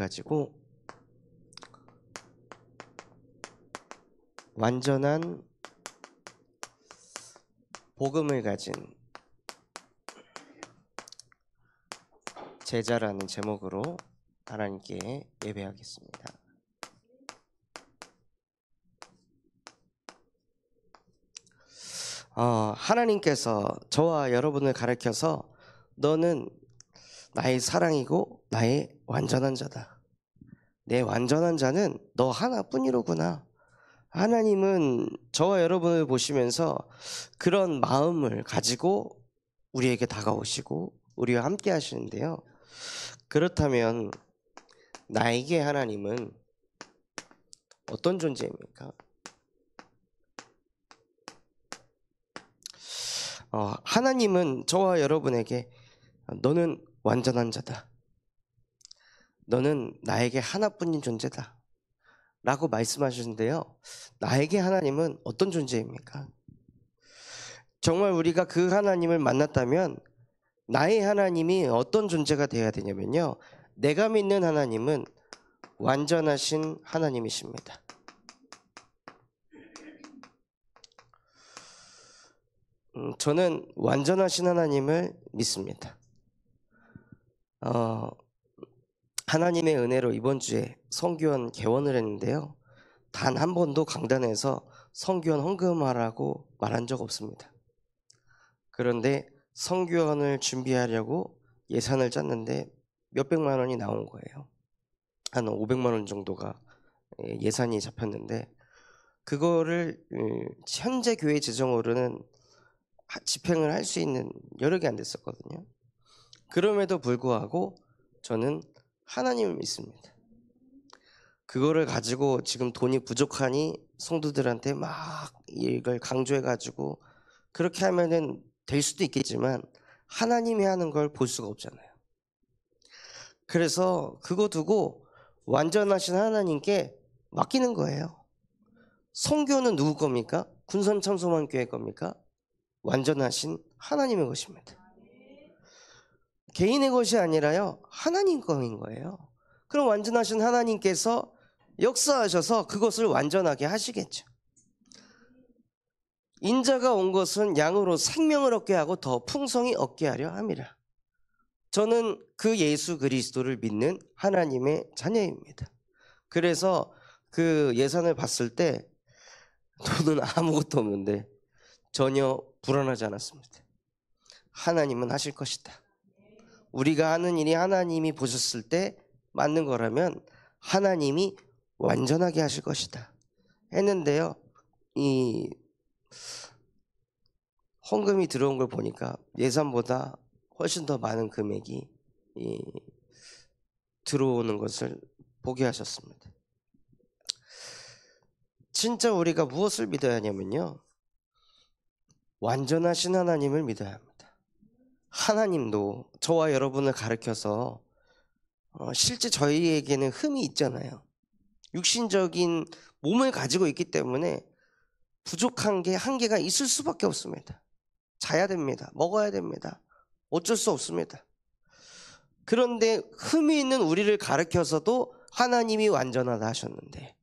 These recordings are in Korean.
가지고 완전한 복음을 가진 제자라는 제목으로 하나님께 예배하겠습니다. 하나님께서 저와 여러분을 가르쳐서 너는 나의 사랑이고 나의 완전한 자다. 내 완전한 자는 너 하나뿐이로구나. 하나님은 저와 여러분을 보시면서 그런 마음을 가지고 우리에게 다가오시고 우리와 함께 하시는데요. 그렇다면 나에게 하나님은 어떤 존재입니까? 하나님은 저와 여러분에게 너는 완전한 자다. 너는 나에게 하나뿐인 존재다. 라고 말씀하시는데요. 나에게 하나님은 어떤 존재입니까? 정말 우리가 그 하나님을 만났다면 나의 하나님이 어떤 존재가 되어야 되냐면요. 내가 믿는 하나님은 완전하신 하나님이십니다. 저는 완전하신 하나님을 믿습니다. 하나님의 은혜로 이번 주에 성교원 개원을 했는데요. 단 한 번도 강단에서 성교원 헌금하라고 말한 적 없습니다. 그런데 성교원을 준비하려고 예산을 짰는데 몇백만 원이 나온 거예요. 한 500만 원 정도가 예산이 잡혔는데 그거를 현재 교회 재정으로는 집행을 할 수 있는 여력이 안 됐었거든요. 그럼에도 불구하고 저는 하나님을 믿습니다. 그거를 가지고 지금 돈이 부족하니 성도들한테 막 이걸 강조해가지고 그렇게 하면은 될 수도 있겠지만 하나님이 하는 걸 볼 수가 없잖아요. 그래서 그거 두고 완전하신 하나님께 맡기는 거예요. 성교는 누구 겁니까? 군산참소만교회 겁니까? 완전하신 하나님의 것입니다. 개인의 것이 아니라요, 하나님 것인 거예요. 그럼 완전하신 하나님께서 역사하셔서 그것을 완전하게 하시겠죠. 인자가 온 것은 양으로 생명을 얻게 하고 더 풍성히 얻게 하려 함이라. 저는 그 예수 그리스도를 믿는 하나님의 자녀입니다. 그래서 그 예산을 봤을 때 돈은 아무것도 없는데 전혀 불안하지 않았습니다. 하나님은 하실 것이다. 우리가 하는 일이 하나님이 보셨을 때 맞는 거라면 하나님이 완전하게 하실 것이다 했는데요. 이 헌금이 들어온 걸 보니까 예산보다 훨씬 더 많은 금액이 들어오는 것을 보게 하셨습니다. 진짜 우리가 무엇을 믿어야 하냐면요, 완전하신 하나님을 믿어야 합니다. 하나님도 저와 여러분을 가르쳐서 실제 저희에게는 흠이 있잖아요. 육신적인 몸을 가지고 있기 때문에 부족한 게 한계가 있을 수밖에 없습니다. 자야 됩니다. 먹어야 됩니다. 어쩔 수 없습니다. 그런데 흠이 있는 우리를 가르쳐서도 하나님이 완전하다 하셨는데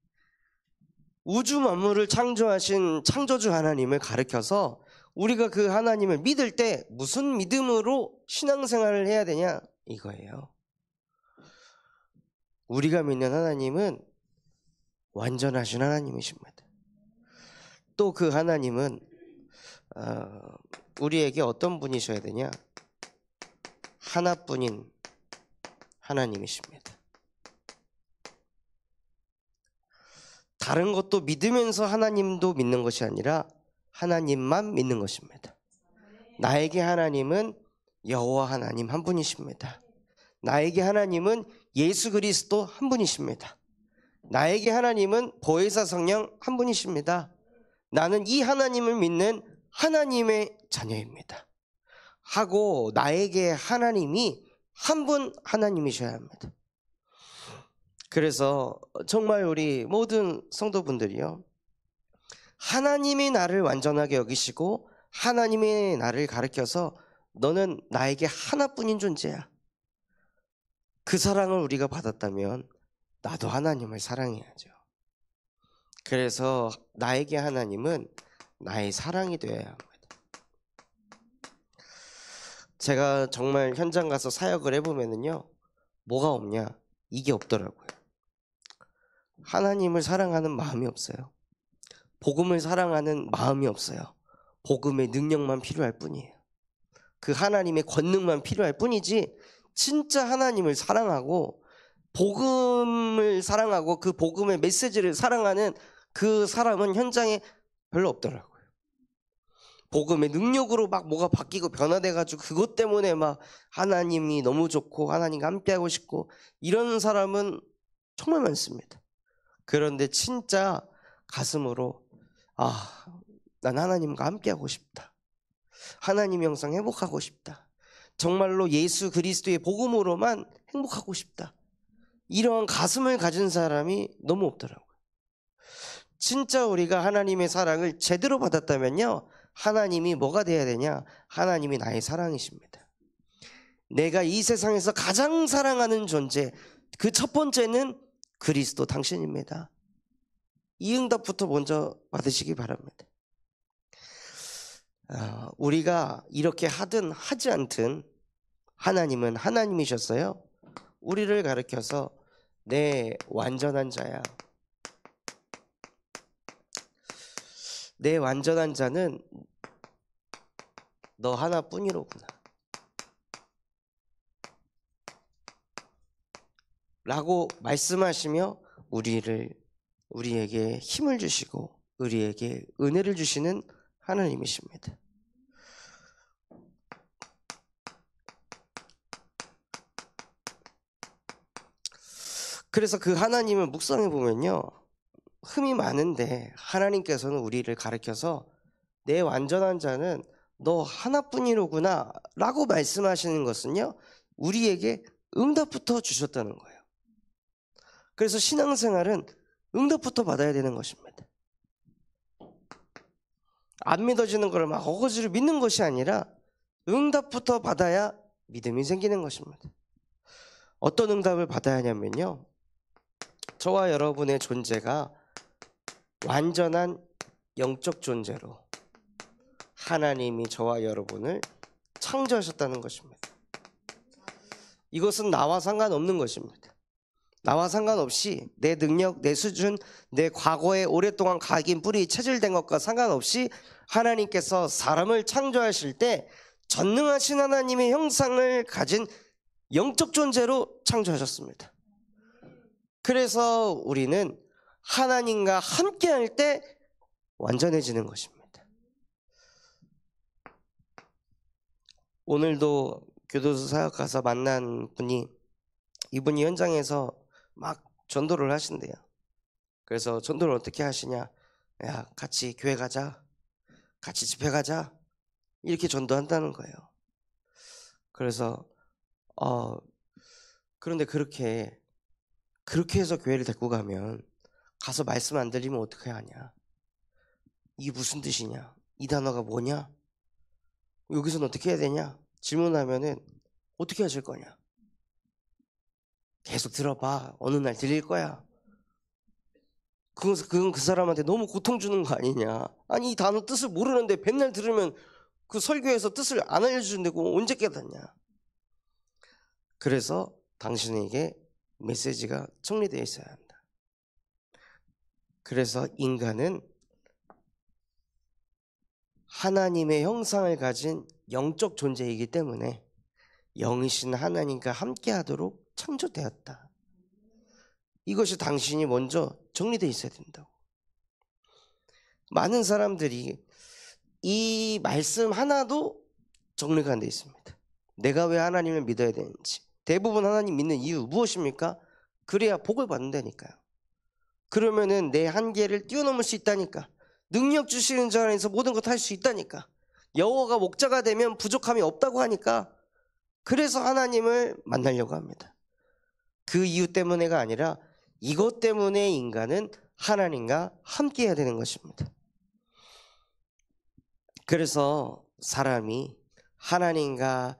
우주 만물을 창조하신 창조주 하나님을 가르쳐서 우리가 그 하나님을 믿을 때 무슨 믿음으로 신앙생활을 해야 되냐 이거예요. 우리가 믿는 하나님은 완전하신 하나님이십니다. 또 그 하나님은 우리에게 어떤 분이셔야 되냐? 하나뿐인 하나님이십니다. 다른 것도 믿으면서 하나님도 믿는 것이 아니라 하나님만 믿는 것입니다. 나에게 하나님은 여호와 하나님 한 분이십니다. 나에게 하나님은 예수 그리스도 한 분이십니다. 나에게 하나님은 보혜사 성령 한 분이십니다. 나는 이 하나님을 믿는 하나님의 자녀입니다. 하고 나에게 하나님이 한 분 하나님이셔야 합니다. 그래서 정말 우리 모든 성도분들이요, 하나님이 나를 완전하게 여기시고 하나님이 나를 가르쳐서 너는 나에게 하나뿐인 존재야. 그 사랑을 우리가 받았다면 나도 하나님을 사랑해야죠. 그래서 나에게 하나님은 나의 사랑이 되어야 합니다. 제가 정말 현장 가서 사역을 해보면은요, 뭐가 없냐? 이게 없더라고요. 하나님을 사랑하는 마음이 없어요. 복음을 사랑하는 마음이 없어요. 복음의 능력만 필요할 뿐이에요. 그 하나님의 권능만 필요할 뿐이지, 진짜 하나님을 사랑하고 복음을 사랑하고 그 복음의 메시지를 사랑하는 그 사람은 현장에 별로 없더라고요. 복음의 능력으로 막 뭐가 바뀌고 변화돼가지고 그것 때문에 막 하나님이 너무 좋고 하나님과 함께하고 싶고 이런 사람은 정말 많습니다. 그런데 진짜 가슴으로 난 하나님과 함께하고 싶다. 하나님 영상 행복하고 싶다. 정말로 예수 그리스도의 복음으로만 행복하고 싶다. 이런 가슴을 가진 사람이 너무 없더라고요. 진짜 우리가 하나님의 사랑을 제대로 받았다면요, 하나님이 뭐가 돼야 되냐? 하나님이 나의 사랑이십니다. 내가 이 세상에서 가장 사랑하는 존재, 그 첫 번째는 그리스도 당신입니다. 이 응답부터 먼저 받으시기 바랍니다. 우리가 이렇게 하든 하지 않든 하나님은 하나님이셨어요. 우리를 가르쳐서 내 완전한 자야. 내 완전한 자는 너 하나뿐이로구나 라고 말씀하시며 우리에게 힘을 주시고 우리에게 은혜를 주시는 하나님이십니다. 그래서 그 하나님을 묵상해 보면요, 흠이 많은데 하나님께서는 우리를 가르쳐서 내 완전한 자는 너 하나뿐이로구나 라고 말씀하시는 것은요, 우리에게 응답부터 주셨다는 거예요. 그래서 신앙생활은 응답부터 받아야 되는 것입니다. 안 믿어지는 걸 막 어거지로 믿는 것이 아니라 응답부터 받아야 믿음이 생기는 것입니다. 어떤 응답을 받아야 하냐면요, 저와 여러분의 존재가 완전한 영적 존재로 하나님이 저와 여러분을 창조하셨다는 것입니다. 이것은 나와 상관없는 것입니다. 나와 상관없이 내 능력, 내 수준, 내 과거에 오랫동안 각인 뿌리 체질된 것과 상관없이 하나님께서 사람을 창조하실 때 전능하신 하나님의 형상을 가진 영적 존재로 창조하셨습니다. 그래서 우리는 하나님과 함께할 때 완전해지는 것입니다. 오늘도 교도소 사역 가서 만난 분이, 이분이 현장에서 막 전도를 하신대요. 그래서 전도를 어떻게 하시냐? 야, 같이 교회 가자, 같이 집회 가자, 이렇게 전도한다는 거예요. 그래서 그런데 그렇게 해서 교회를 데리고 가면 가서 말씀 안 들리면 어떻게 하냐? 이게 무슨 뜻이냐? 이 단어가 뭐냐? 여기서는 어떻게 해야 되냐? 질문하면은 어떻게 하실 거냐? 계속 들어봐. 어느 날 들릴 거야. 그건 그 사람한테 너무 고통 주는 거 아니냐? 아니, 이 단어 뜻을 모르는데 맨날 들으면 그 설교에서 뜻을 안 알려주는데고 언제 깨닫냐? 그래서 당신에게 메시지가 정리되어 있어야 한다. 그래서 인간은 하나님의 형상을 가진 영적 존재이기 때문에 영이신 하나님과 함께하도록 창조되었다. 이것이 당신이 먼저 정리되어 있어야 된다고. 많은 사람들이 이 말씀 하나도 정리가 안 되어 있습니다. 내가 왜 하나님을 믿어야 되는지. 대부분 하나님 믿는 이유 무엇입니까? 그래야 복을 받는다니까요. 그러면은 내 한계를 뛰어넘을 수 있다니까. 능력 주시는 자 안에서 모든 것 할 수 있다니까. 여호와가 목자가 되면 부족함이 없다고 하니까. 그래서 하나님을 만나려고 합니다. 그 이유 때문에가 아니라 이것 때문에 인간은 하나님과 함께 해야 되는 것입니다. 그래서 사람이 하나님과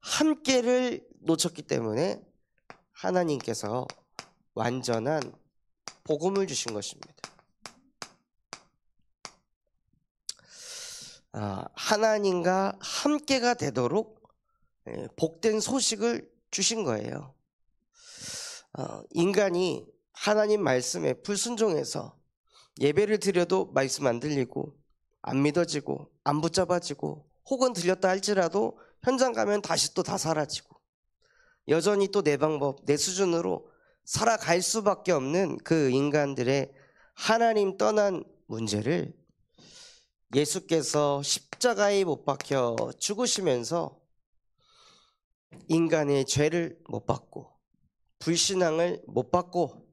함께를 놓쳤기 때문에 하나님께서 완전한 복음을 주신 것입니다. 하나님과 함께가 되도록 복된 소식을 주신 거예요. 인간이 하나님 말씀에 불순종해서 예배를 드려도 말씀 안 들리고 안 믿어지고 안 붙잡아지고 혹은 들렸다 할지라도 현장 가면 다시 또 다 사라지고 여전히 또 내 방법, 내 수준으로 살아갈 수밖에 없는 그 인간들의 하나님 떠난 문제를 예수께서 십자가에 못 박혀 죽으시면서 인간의 죄를 못 받고 불신앙을 못 받고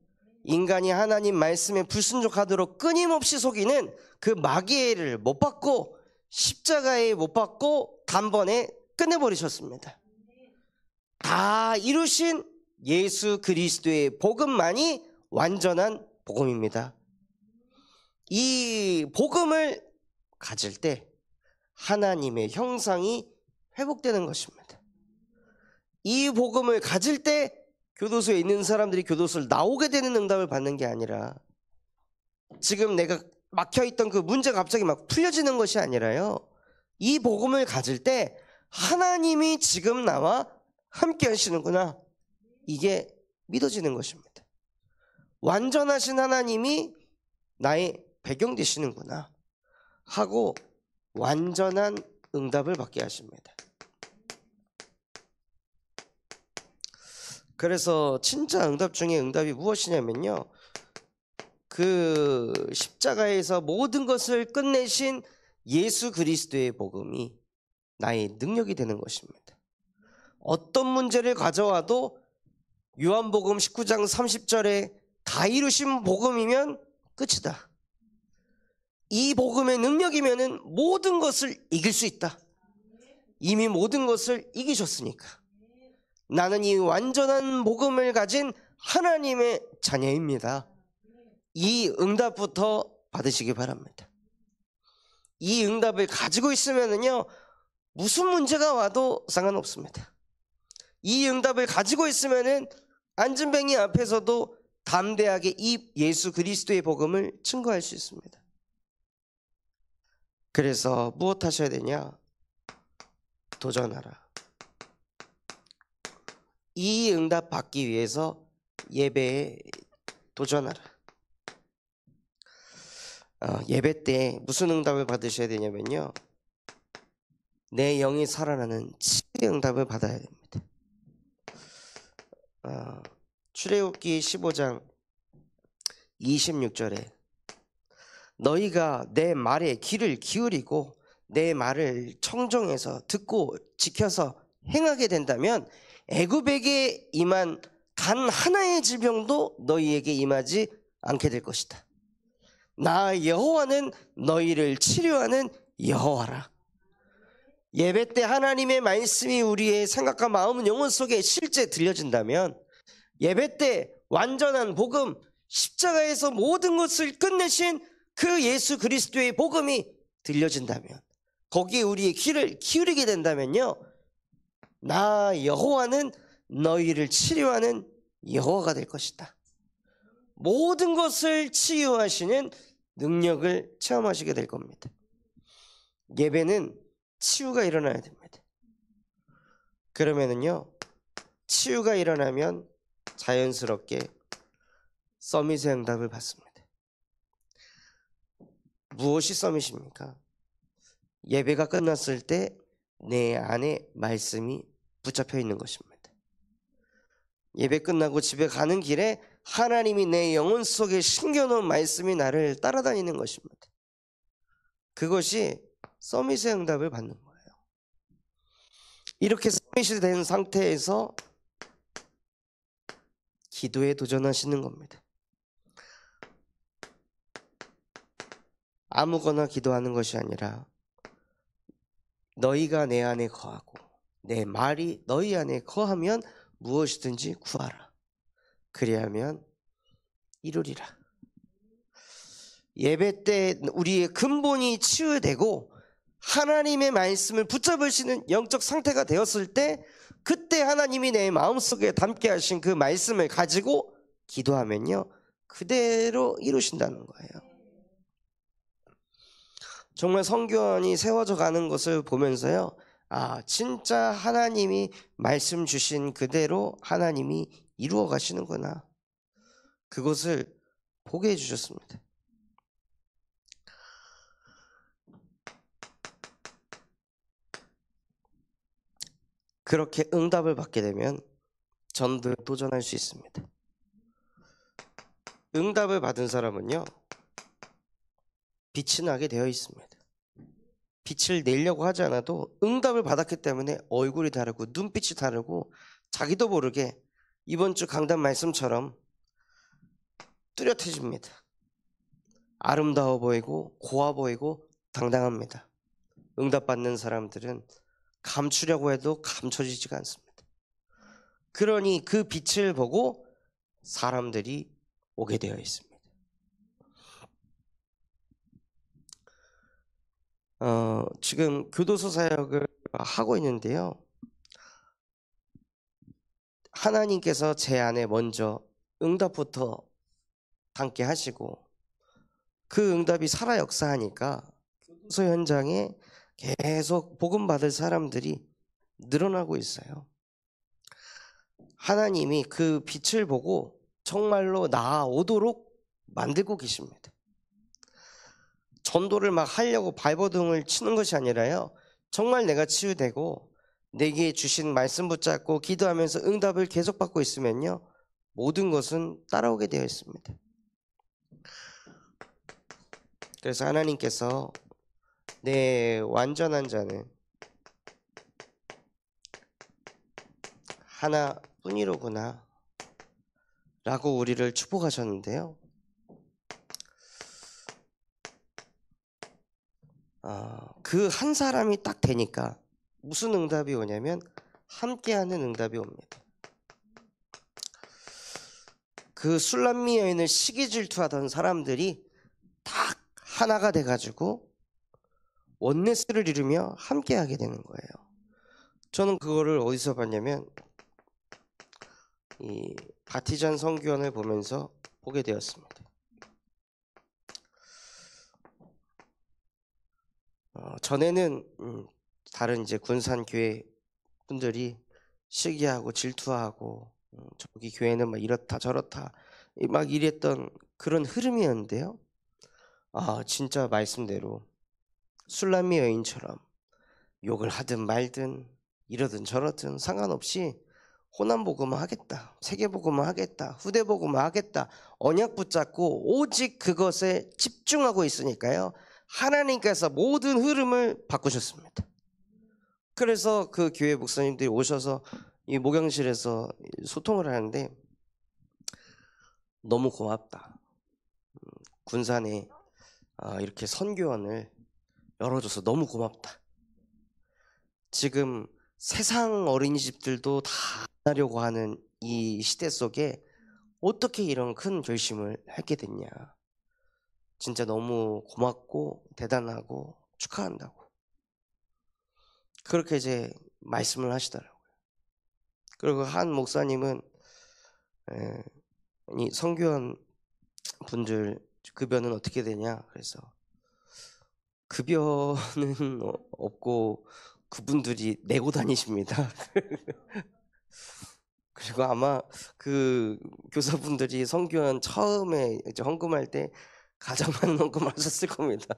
인간이 하나님 말씀에 불순종하도록 끊임없이 속이는 그 마귀를 못 받고 십자가에 못 박고 단번에 끝내버리셨습니다. 다 이루신 예수 그리스도의 복음만이 완전한 복음입니다. 이 복음을 가질 때 하나님의 형상이 회복되는 것입니다. 이 복음을 가질 때 교도소에 있는 사람들이 교도소를 나오게 되는 응답을 받는 게 아니라 지금 내가 막혀있던 그 문제가 갑자기 막 풀려지는 것이 아니라요, 이 복음을 가질 때 하나님이 지금 나와 함께 하시는구나, 이게 믿어지는 것입니다. 완전하신 하나님이 나의 배경 되시는구나 하고 완전한 응답을 받게 하십니다. 그래서 진짜 응답 중에 응답이 무엇이냐면요, 그 십자가에서 모든 것을 끝내신 예수 그리스도의 복음이 나의 능력이 되는 것입니다. 어떤 문제를 가져와도 요한복음 19장 30절에 다 이루신 복음이면 끝이다. 이 복음의 능력이면은 모든 것을 이길 수 있다. 이미 모든 것을 이기셨으니까. 나는 이 완전한 복음을 가진 하나님의 자녀입니다. 이 응답부터 받으시기 바랍니다. 이 응답을 가지고 있으면은요, 무슨 문제가 와도 상관없습니다. 이 응답을 가지고 있으면은 안진뱅이 앞에서도 담대하게 이 예수 그리스도의 복음을 증거할 수 있습니다. 그래서 무엇 하셔야 되냐? 도전하라. 이 응답 받기 위해서 예배에 도전하라. 예배 때 무슨 응답을 받으셔야 되냐면요, 내 영이 살아나는 치유의 응답을 받아야 됩니다. 출애굽기 15장 26절에 너희가 내 말에 귀를 기울이고 내 말을 청종해서 듣고 지켜서 행하게 된다면 애굽에게 임한 단 하나의 질병도 너희에게 임하지 않게 될 것이다. 나 여호와는 너희를 치료하는 여호와라. 예배 때 하나님의 말씀이 우리의 생각과 마음, 영혼 속에 실제 들려진다면, 예배 때 완전한 복음, 십자가에서 모든 것을 끝내신 그 예수 그리스도의 복음이 들려진다면, 거기에 우리의 귀를 기울이게 된다면요, 나 여호와는 너희를 치료하는 여호와가 될 것이다. 모든 것을 치유하시는 능력을 체험하시게 될 겁니다. 예배는 치유가 일어나야 됩니다. 그러면은요, 치유가 일어나면 자연스럽게 서밋의 응답을 받습니다. 무엇이 서밋입니까? 예배가 끝났을 때 내 안에 말씀이 붙잡혀 있는 것입니다. 예배 끝나고 집에 가는 길에 하나님이 내 영혼 속에 심겨놓은 말씀이 나를 따라다니는 것입니다. 그것이 서밋의 응답을 받는 거예요. 이렇게 서밋이 된 상태에서 기도에 도전하시는 겁니다. 아무거나 기도하는 것이 아니라 너희가 내 안에 거하고 내 말이 너희 안에 거하면 무엇이든지 구하라. 그리하면 이루리라. 예배 때 우리의 근본이 치유되고 하나님의 말씀을 붙잡으시는 영적 상태가 되었을 때, 그때 하나님이 내 마음속에 담게 하신 그 말씀을 가지고 기도하면요, 그대로 이루신다는 거예요. 정말 성교원이 세워져 가는 것을 보면서요, 아, 진짜 하나님이 말씀 주신 그대로 하나님이 이루어 가시는구나, 그것을 보게 해주셨습니다. 그렇게 응답을 받게 되면 전도에 도전할 수 있습니다. 응답을 받은 사람은요, 빛이 나게 되어 있습니다. 빛을 내려고 하지 않아도 응답을 받았기 때문에 얼굴이 다르고 눈빛이 다르고 자기도 모르게 이번 주 강단 말씀처럼 뚜렷해집니다. 아름다워 보이고 고와 보이고 당당합니다. 응답받는 사람들은 감추려고 해도 감춰지지가 않습니다. 그러니 그 빛을 보고 사람들이 오게 되어 있습니다. 지금 교도소 사역을 하고 있는데요, 하나님께서 제 안에 먼저 응답부터 담게 하시고 그 응답이 살아 역사하니까 교도소 현장에 계속 복음 받을 사람들이 늘어나고 있어요. 하나님이 그 빛을 보고 정말로 나아오도록 만들고 계십니다. 전도를 막 하려고 발버둥을 치는 것이 아니라요, 정말 내가 치유되고 내게 주신 말씀 붙잡고 기도하면서 응답을 계속 받고 있으면요, 모든 것은 따라오게 되어 있습니다. 그래서 하나님께서 내 완전한 자는 하나뿐이로구나 라고 우리를 축복하셨는데요, 그 한 사람이 딱 되니까 무슨 응답이 오냐면 함께하는 응답이 옵니다. 그 술람미 여인을 시기 질투하던 사람들이 딱 하나가 돼가지고 원네스를 이루며 함께하게 되는 거예요. 저는 그거를 어디서 봤냐면 이 바티잔 성교원을 보면서 보게 되었습니다. 전에는 다른 이제 군산교회 분들이 시기하고 질투하고 저기 교회는 막 이렇다 저렇다 막 이랬던 그런 흐름이었는데요, 진짜 말씀대로 술람미 여인처럼 욕을 하든 말든 이러든 저러든 상관없이 호남복음을 하겠다, 세계복음을 하겠다, 후대복음을 하겠다, 언약 붙잡고 오직 그것에 집중하고 있으니까요, 하나님께서 모든 흐름을 바꾸셨습니다. 그래서 그 교회 목사님들이 오셔서 이 목양실에서 소통을 하는데, 너무 고맙다, 군산에 이렇게 선교원을 열어줘서 너무 고맙다, 지금 세상 어린이집들도 다 하려고 하는 이 시대 속에 어떻게 이런 큰 결심을 하게 됐냐, 진짜 너무 고맙고 대단하고 축하한다고 그렇게 이제 말씀을 하시더라고요. 그리고 한 목사님은 이 선교원 분들 급여는 어떻게 되냐, 그래서 급여는 없고 그분들이 내고 다니십니다. 그리고 아마 그 교사분들이 선교원 처음에 이제 헌금할 때 가장 많은 헌금을 하셨을 겁니다.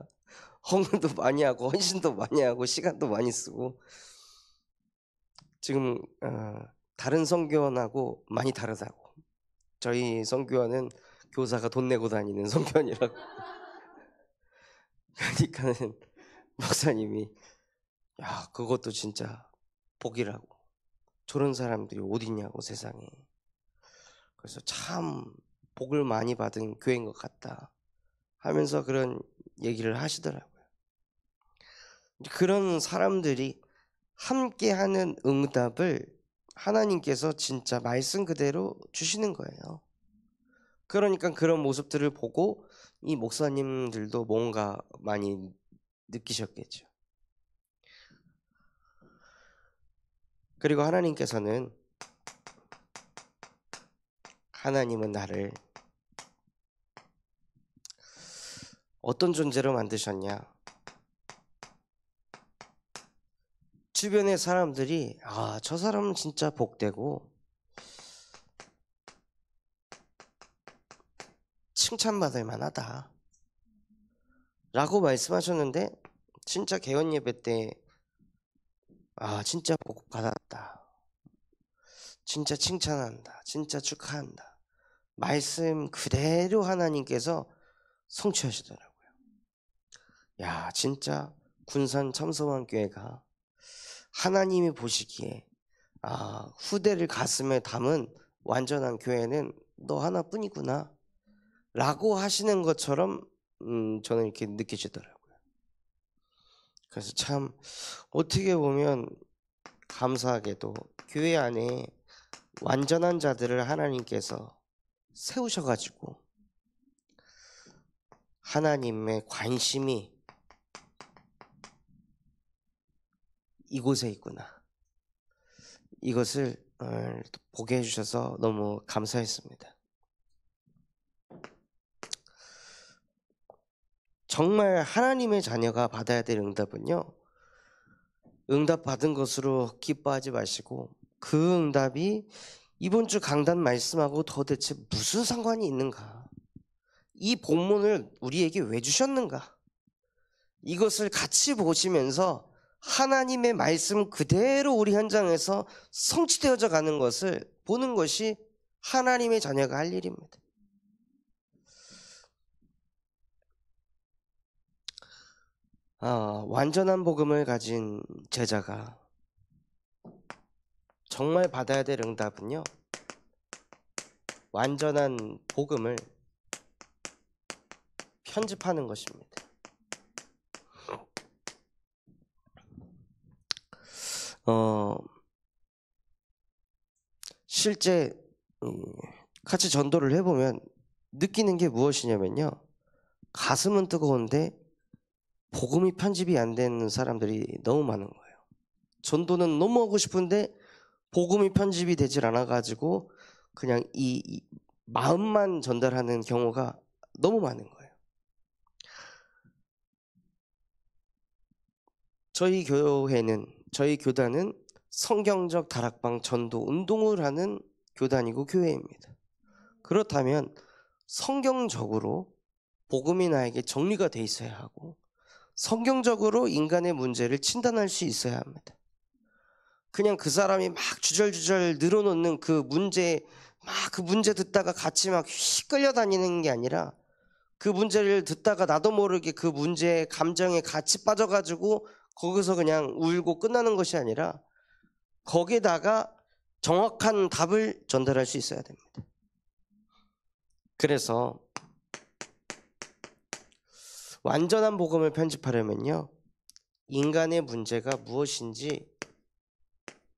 헌금도 많이 하고 헌신도 많이 하고 시간도 많이 쓰고. 지금 다른 선교원하고 많이 다르다고. 저희 선교원은 교사가 돈 내고 다니는 선교원이라고. 그러니까는 목사님이 야, 그것도 진짜 복이라고, 저런 사람들이 어딨냐고 세상에. 그래서 참 복을 많이 받은 교회인 것 같다 하면서 그런 얘기를 하시더라고요. 그런 사람들이 함께하는 응답을 하나님께서 진짜 말씀 그대로 주시는 거예요. 그러니까 그런 모습들을 보고 이 목사님들도 뭔가 많이 느끼셨겠죠. 그리고 하나님은 나를 어떤 존재로 만드셨냐? 주변의 사람들이 저 사람은 진짜 복되고 칭찬받을 만하다 라고 말씀하셨는데, 진짜 개원 예배 때 진짜 복 받았다, 진짜 칭찬한다, 진짜 축하한다, 말씀 그대로 하나님께서 성취하시더라고요. 야, 진짜 군산 참소망교회가 하나님이 보시기에 후대를 가슴에 담은 완전한 교회는 너 하나뿐이구나 라고 하시는 것처럼 저는 이렇게 느껴지더라고요. 그래서 참 어떻게 보면 감사하게도 교회 안에 완전한 자들을 하나님께서 세우셔가지고 하나님의 관심이 이곳에 있구나, 이것을 보게 해주셔서 너무 감사했습니다. 정말 하나님의 자녀가 받아야 될 응답은요, 응답 받은 것으로 기뻐하지 마시고 그 응답이 이번 주 강단 말씀하고 도대체 무슨 상관이 있는가, 이 본문을 우리에게 왜 주셨는가, 이것을 같이 보시면서 하나님의 말씀 그대로 우리 현장에서 성취되어져 가는 것을 보는 것이 하나님의 자녀가 할 일입니다. 완전한 복음을 가진 제자가 정말 받아야 될 응답은요, 완전한 복음을 편집하는 것입니다. 실제 같이 전도를 해보면 느끼는 게 무엇이냐면요, 가슴은 뜨거운데 복음이 편집이 안 되는 사람들이 너무 많은 거예요. 전도는 너무 하고 싶은데 복음이 편집이 되질 않아가지고 그냥 이 마음만 전달하는 경우가 너무 많은 거예요. 저희 교단은 성경적 다락방 전도 운동을 하는 교단이고 교회입니다. 그렇다면 성경적으로 복음이 나에게 정리가 돼 있어야 하고 성경적으로 인간의 문제를 진단할 수 있어야 합니다. 그냥 그 사람이 막 주절주절 늘어놓는 그 문제 듣다가 같이 막 휙 끌려다니는 게 아니라, 그 문제를 듣다가 나도 모르게 그 문제의 감정에 같이 빠져가지고 거기서 그냥 울고 끝나는 것이 아니라 거기에다가 정확한 답을 전달할 수 있어야 됩니다. 그래서 완전한 복음을 편집하려면요, 인간의 문제가 무엇인지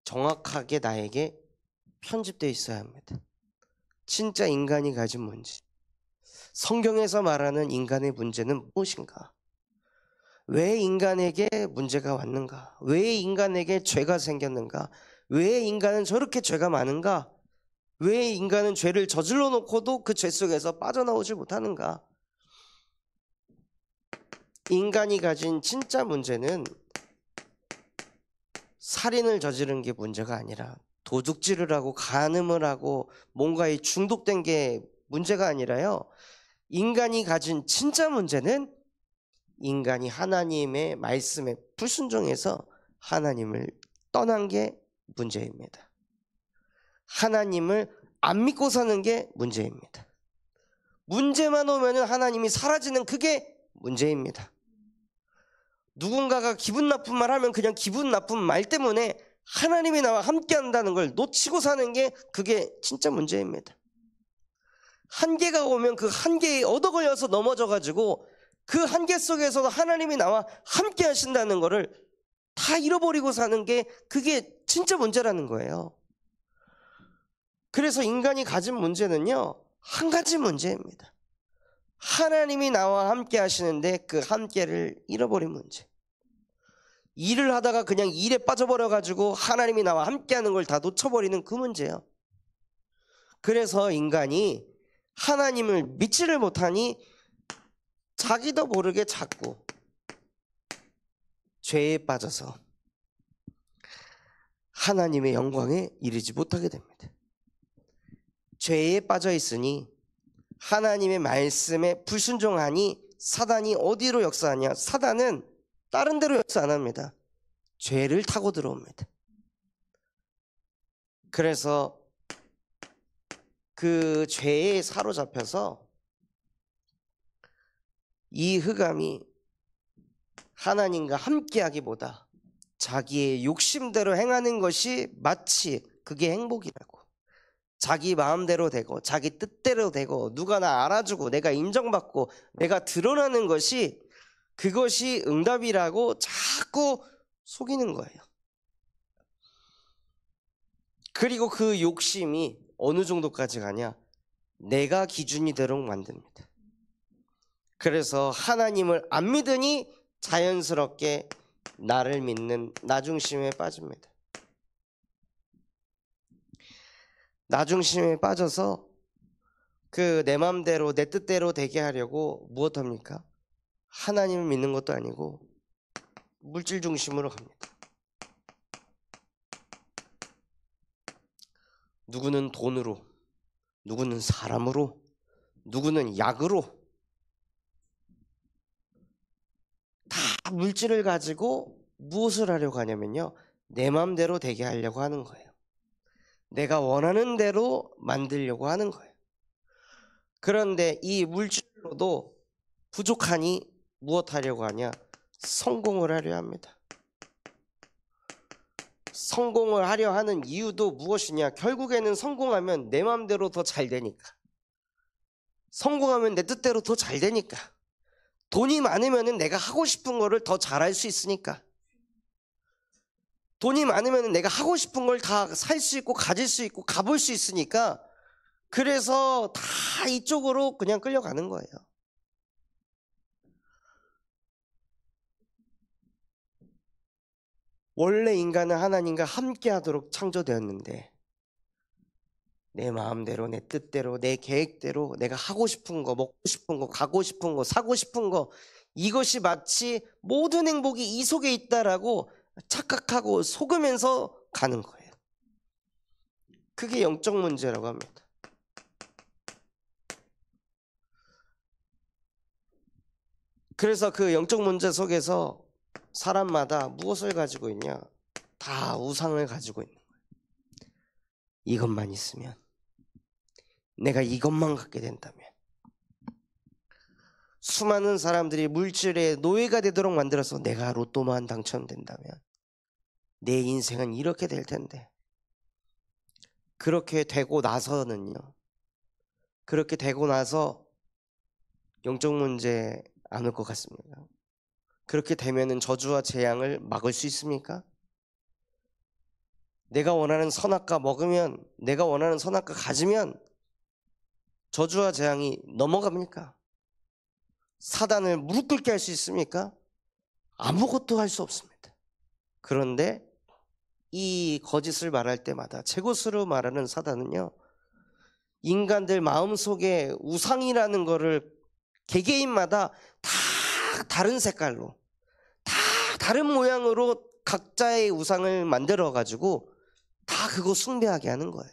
정확하게 나에게 편집되어 있어야 합니다. 진짜 인간이 가진 문제, 성경에서 말하는 인간의 문제는 무엇인가, 왜 인간에게 문제가 왔는가, 왜 인간에게 죄가 생겼는가, 왜 인간은 저렇게 죄가 많은가, 왜 인간은 죄를 저질러 놓고도 그 죄 속에서 빠져나오지 못하는가. 인간이 가진 진짜 문제는 살인을 저지른 게 문제가 아니라, 도둑질을 하고 간음을 하고 뭔가에 중독된 게 문제가 아니라요, 인간이 가진 진짜 문제는 인간이 하나님의 말씀에 불순종해서 하나님을 떠난 게 문제입니다. 하나님을 안 믿고 사는 게 문제입니다. 문제만 오면 하나님이 사라지는 그게 문제입니다. 누군가가 기분 나쁜 말 하면 그냥 기분 나쁜 말 때문에 하나님이 나와 함께 한다는 걸 놓치고 사는 게 그게 진짜 문제입니다. 한계가 오면 그 한계에 얻어걸려서 넘어져가지고 그 한계 속에서도 하나님이 나와 함께 하신다는 거를 다 잃어버리고 사는 게 그게 진짜 문제라는 거예요. 그래서 인간이 가진 문제는요, 한 가지 문제입니다. 하나님이 나와 함께 하시는데 그 함께를 잃어버린 문제. 일을 하다가 그냥 일에 빠져버려가지고 하나님이 나와 함께하는 걸 다 놓쳐버리는 그 문제예요. 그래서 인간이 하나님을 믿지를 못하니 자기도 모르게 자꾸 죄에 빠져서 하나님의 영광에 이르지 못하게 됩니다. 죄에 빠져 있으니 하나님의 말씀에 불순종하니 사단이 어디로 역사하냐? 사단은 다른 데로 역사 안 합니다. 죄를 타고 들어옵니다. 그래서 그 죄에 사로잡혀서 이 흑암이 하나님과 함께하기보다 자기의 욕심대로 행하는 것이 마치 그게 행복이라고, 자기 마음대로 되고 자기 뜻대로 되고 누가 나 알아주고 내가 인정받고 내가 드러나는 것이 그것이 응답이라고 자꾸 속이는 거예요. 그리고 그 욕심이 어느 정도까지 가냐? 내가 기준이 되도록 만듭니다. 그래서 하나님을 안 믿으니 자연스럽게 나를 믿는 나중심에 빠집니다. 나중심에 빠져서 그 내 맘대로 내 뜻대로 되게 하려고 무엇합니까? 하나님을 믿는 것도 아니고 물질 중심으로 갑니다. 누구는 돈으로, 누구는 사람으로, 누구는 약으로 다 물질을 가지고 무엇을 하려고 하냐면요, 내 맘대로 되게 하려고 하는 거예요. 내가 원하는 대로 만들려고 하는 거예요. 그런데 이 물질로도 부족하니 무엇 하려고 하냐? 성공을 하려 합니다. 성공을 하려 하는 이유도 무엇이냐? 결국에는 성공하면 내 마음대로 더 잘 되니까, 성공하면 내 뜻대로 더 잘 되니까, 돈이 많으면 내가 하고 싶은 거를 더 잘할 수 있으니까, 돈이 많으면 내가 하고 싶은 걸 다 살 수 있고 가질 수 있고 가볼 수 있으니까, 그래서 다 이쪽으로 그냥 끌려가는 거예요. 원래 인간은 하나님과 함께 하도록 창조되었는데 내 마음대로 내 뜻대로 내 계획대로 내가 하고 싶은 거, 먹고 싶은 거, 가고 싶은 거, 사고 싶은 거, 이것이 마치 모든 행복이 이 속에 있다라고 착각하고 속으면서 가는 거예요. 그게 영적 문제라고 합니다. 그래서 그 영적 문제 속에서 사람마다 무엇을 가지고 있냐? 다 우상을 가지고 있는 거예요. 이것만 있으면, 내가 이것만 갖게 된다면, 수많은 사람들이 물질의 노예가 되도록 만들어서 내가 로또만 당첨된다면 내 인생은 이렇게 될 텐데, 그렇게 되고 나서는요, 그렇게 되고 나서 영적 문제 안 올 것 같습니다. 그렇게 되면은 저주와 재앙을 막을 수 있습니까? 내가 원하는 선악과 먹으면, 내가 원하는 선악과 가지면 저주와 재앙이 넘어갑니까? 사단을 무릎 꿇게 할 수 있습니까? 아무것도 할 수 없습니다. 그런데 이 거짓을 말할 때마다, 제것으로 말하는 사단은요, 인간들 마음속에 우상이라는 거를 개개인마다 다 다른 색깔로, 다 다른 모양으로 각자의 우상을 만들어 가지고 다 그거 숭배하게 하는 거예요.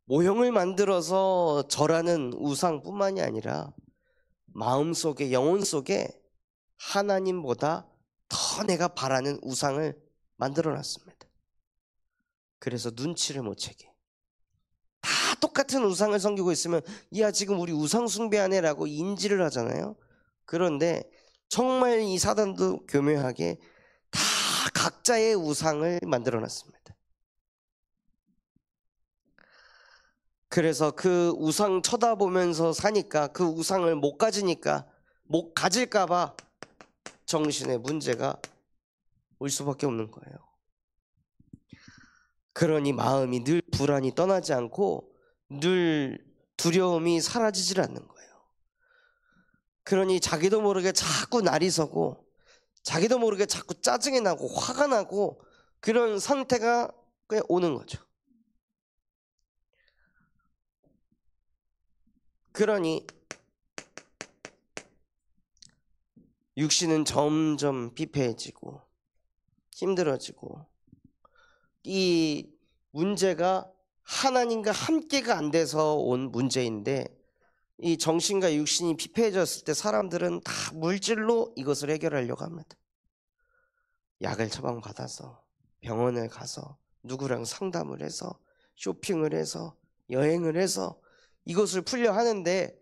모형을 만들어서 절하는 우상뿐만이 아니라 마음속에, 영혼 속에 하나님보다 더 내가 바라는 우상을 만들어 놨습니다. 그래서 눈치를 못 채게 다 똑같은 우상을 섬기고 있으면, 야 지금 우리 우상 숭배하네 라고 인지를 하잖아요. 그런데 정말 이 사단도 교묘하게 다 각자의 우상을 만들어 놨습니다. 그래서 그 우상 쳐다보면서 사니까, 그 우상을 못 가지니까, 못 가질까 봐 정신에 문제가 올 수밖에 없는 거예요. 그러니 마음이 늘 불안이 떠나지 않고 늘 두려움이 사라지질 않는 거예요. 그러니 자기도 모르게 자꾸 날이 서고 자기도 모르게 자꾸 짜증이 나고 화가 나고 그런 상태가 그냥 오는 거죠. 그러니 육신은 점점 피폐해지고 힘들어지고, 이 문제가 하나님과 함께가 안 돼서 온 문제인데, 이 정신과 육신이 피폐해졌을 때 사람들은 다 물질로 이것을 해결하려고 합니다. 약을 처방받아서 병원을 가서 누구랑 상담을 해서 쇼핑을 해서 여행을 해서 이것을 풀려 하는데,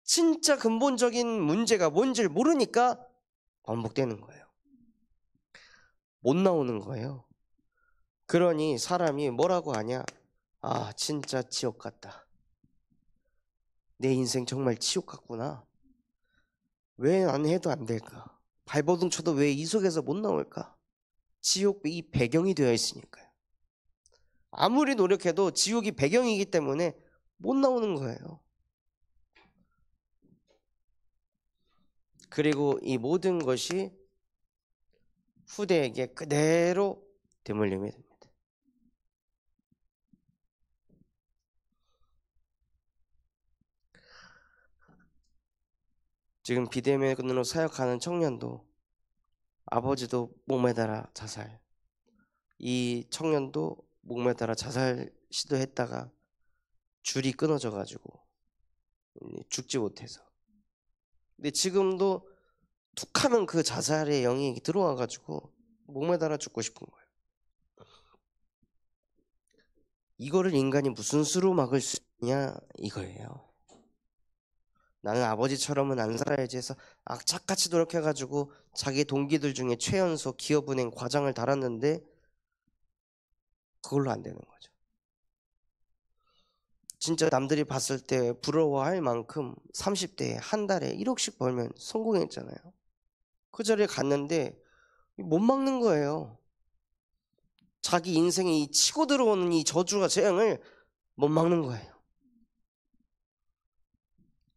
진짜 근본적인 문제가 뭔지를 모르니까 반복되는 거예요. 못 나오는 거예요. 그러니 사람이 뭐라고 하냐? 아, 진짜 지옥 같다. 내 인생 정말 지옥 같구나. 왜 안 해도 안 될까? 발버둥 쳐도 왜 이 속에서 못 나올까? 지옥 이 배경이 되어 있으니까요. 아무리 노력해도 지옥이 배경이기 때문에 못 나오는 거예요. 그리고 이 모든 것이 후대에게 그대로 되물림이 됩니다. 지금 비대면으로 사역하는 청년도, 아버지도 목매달아 자살, 이 청년도 목매달아 자살 시도했다가 줄이 끊어져 가지고 죽지 못해서, 근데 지금도 툭하면 그 자살의 영이 들어와 가지고 목매달아 죽고 싶은 거예요. 이거를 인간이 무슨 수로 막을 수 있냐 이거예요. 나는 아버지처럼은 안 살아야지 해서 악착같이 노력해가지고 자기 동기들 중에 최연소 기업은행 과장을 달았는데 그걸로 안 되는 거죠. 진짜 남들이 봤을 때 부러워할 만큼 30대에 한 달에 1억씩 벌면 성공했잖아요. 그 자리에 갔는데 못 막는 거예요. 자기 인생에 이 치고 들어오는 이 저주와 재앙을 못 막는 거예요.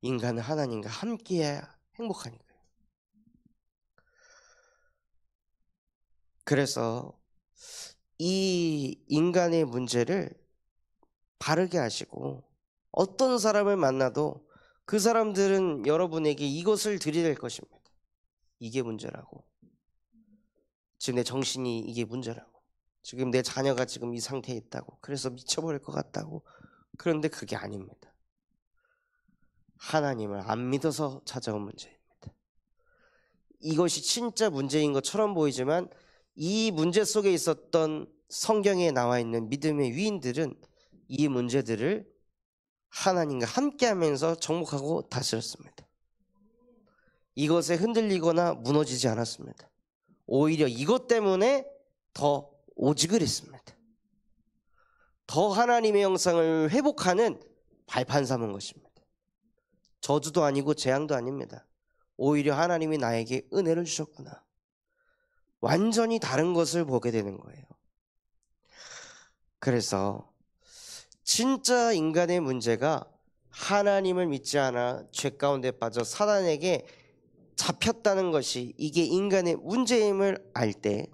인간은 하나님과 함께해야 행복하니까요. 그래서 이 인간의 문제를 바르게 하시고, 어떤 사람을 만나도 그 사람들은 여러분에게 이것을 들이댈 것입니다. 이게 문제라고. 지금 내 정신이 이게 문제라고. 지금 내 자녀가 지금 이 상태에 있다고. 그래서 미쳐버릴 것 같다고. 그런데 그게 아닙니다. 하나님을 안 믿어서 찾아온 문제입니다. 이것이 진짜 문제인 것처럼 보이지만 이 문제 속에 있었던 성경에 나와 있는 믿음의 위인들은 이 문제들을 하나님과 함께하면서 정복하고 다스렸습니다. 이것에 흔들리거나 무너지지 않았습니다. 오히려 이것 때문에 더 오직을 했습니다. 더 하나님의 형상을 회복하는 발판 삼은 것입니다. 저주도 아니고 재앙도 아닙니다. 오히려 하나님이 나에게 은혜를 주셨구나. 완전히 다른 것을 보게 되는 거예요. 그래서 진짜 인간의 문제가 하나님을 믿지 않아 죄 가운데 빠져 사단에게 잡혔다는 것이, 이게 인간의 문제임을 알 때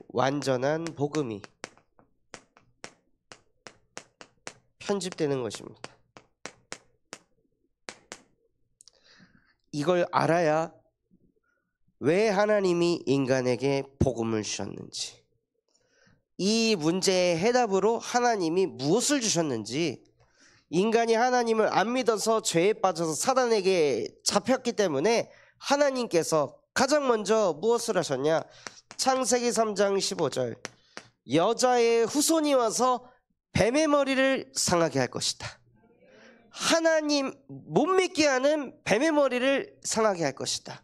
완전한 복음이 편집되는 것입니다. 이걸 알아야 왜 하나님이 인간에게 복음을 주셨는지, 이 문제의 해답으로 하나님이 무엇을 주셨는지, 인간이 하나님을 안 믿어서 죄에 빠져서 사단에게 잡혔기 때문에 하나님께서 가장 먼저 무엇을 하셨냐? 창세기 3장 15절, 여자의 후손이 와서 뱀의 머리를 상하게 할 것이다. 하나님 못 믿게 하는 뱀의 머리를 상하게 할 것이다.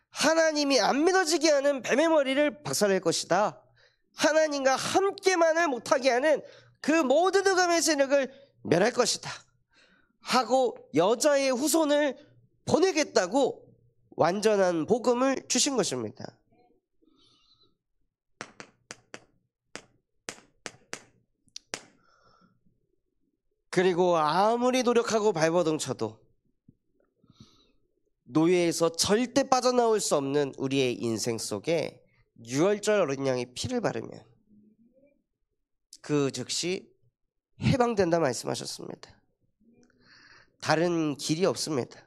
하나님이 안 믿어지게 하는 뱀의 머리를 박살낼 것이다. 하나님과 함께만을 못하게 하는 그 모든 흑암의 세력을 멸할 것이다 하고 여자의 후손을 보내겠다고 완전한 복음을 주신 것입니다. 그리고 아무리 노력하고 발버둥 쳐도 노예에서 절대 빠져나올 수 없는 우리의 인생 속에 유월절 어린 양의 피를 바르면 그 즉시 해방된다 말씀하셨습니다. 다른 길이 없습니다.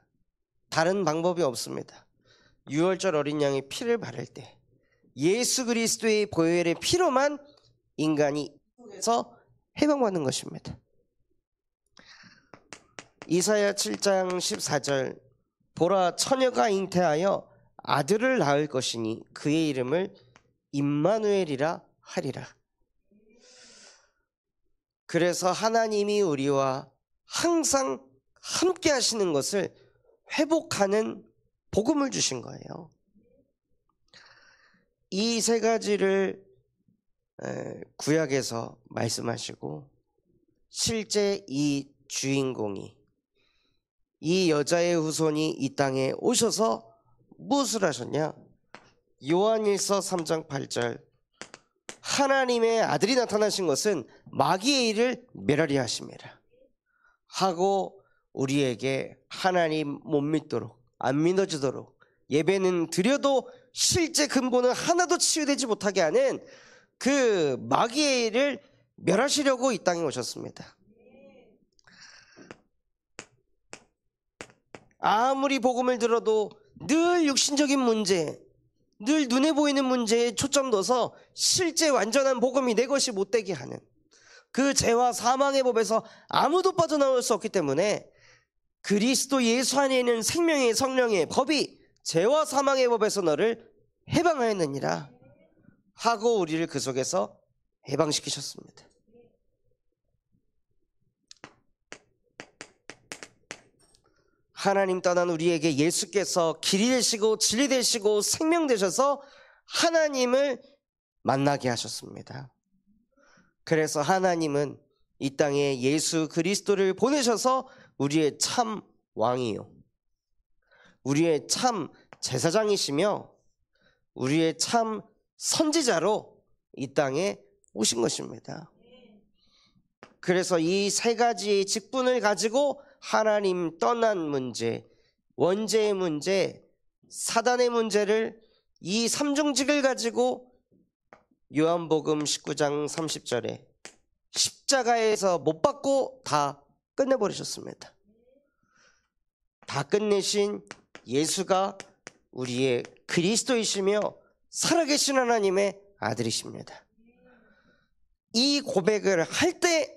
다른 방법이 없습니다. 유월절 어린 양의 피를 바를 때 예수 그리스도의 보혈의 피로만 인간이 에서 해방받는 것입니다. 이사야 7장 14절 보라 처녀가 잉태하여 아들을 낳을 것이니 그의 이름을 임마누엘이라 하리라. 그래서 하나님이 우리와 항상 함께 하시는 것을 회복하는 복음을 주신 거예요. 이 세 가지를 구약에서 말씀하시고 실제 이 주인공이 이 여자의 후손이 이 땅에 오셔서 무엇을 하셨냐? 요한일서 3장 8절 하나님의 아들이 나타나신 것은 마귀의 일을 멸하리 하심이라 하고 우리에게 하나님 못 믿도록 안 믿어지도록 예배는 드려도 실제 근본은 하나도 치유되지 못하게 하는 그 마귀의 일을 멸하시려고 이 땅에 오셨습니다. 아무리 복음을 들어도 늘 육신적인 문제, 늘 눈에 보이는 문제에 초점 둬서 실제 완전한 복음이 내 것이 못되게 하는 그 죄와 사망의 법에서 아무도 빠져나올 수 없기 때문에 그리스도 예수 안에 있는 생명의 성령의 법이 죄와 사망의 법에서 너를 해방하였느니라 하고 우리를 그 속에서 해방시키셨습니다. 하나님 떠난 우리에게 예수께서 길이 되시고 진리 되시고 생명 되셔서 하나님을 만나게 하셨습니다. 그래서 하나님은 이 땅에 예수 그리스도를 보내셔서 우리의 참 왕이요 우리의 참 제사장이시며 우리의 참 선지자로 이 땅에 오신 것입니다. 그래서 이 세 가지의 직분을 가지고 하나님 떠난 문제, 원죄의 문제, 사단의 문제를 이 삼중직을 가지고 요한복음 19장 30절에 십자가에서 못 박고 다 끝내버리셨습니다. 다 끝내신 예수가 우리의 그리스도이시며 살아계신 하나님의 아들이십니다. 이 고백을 할 때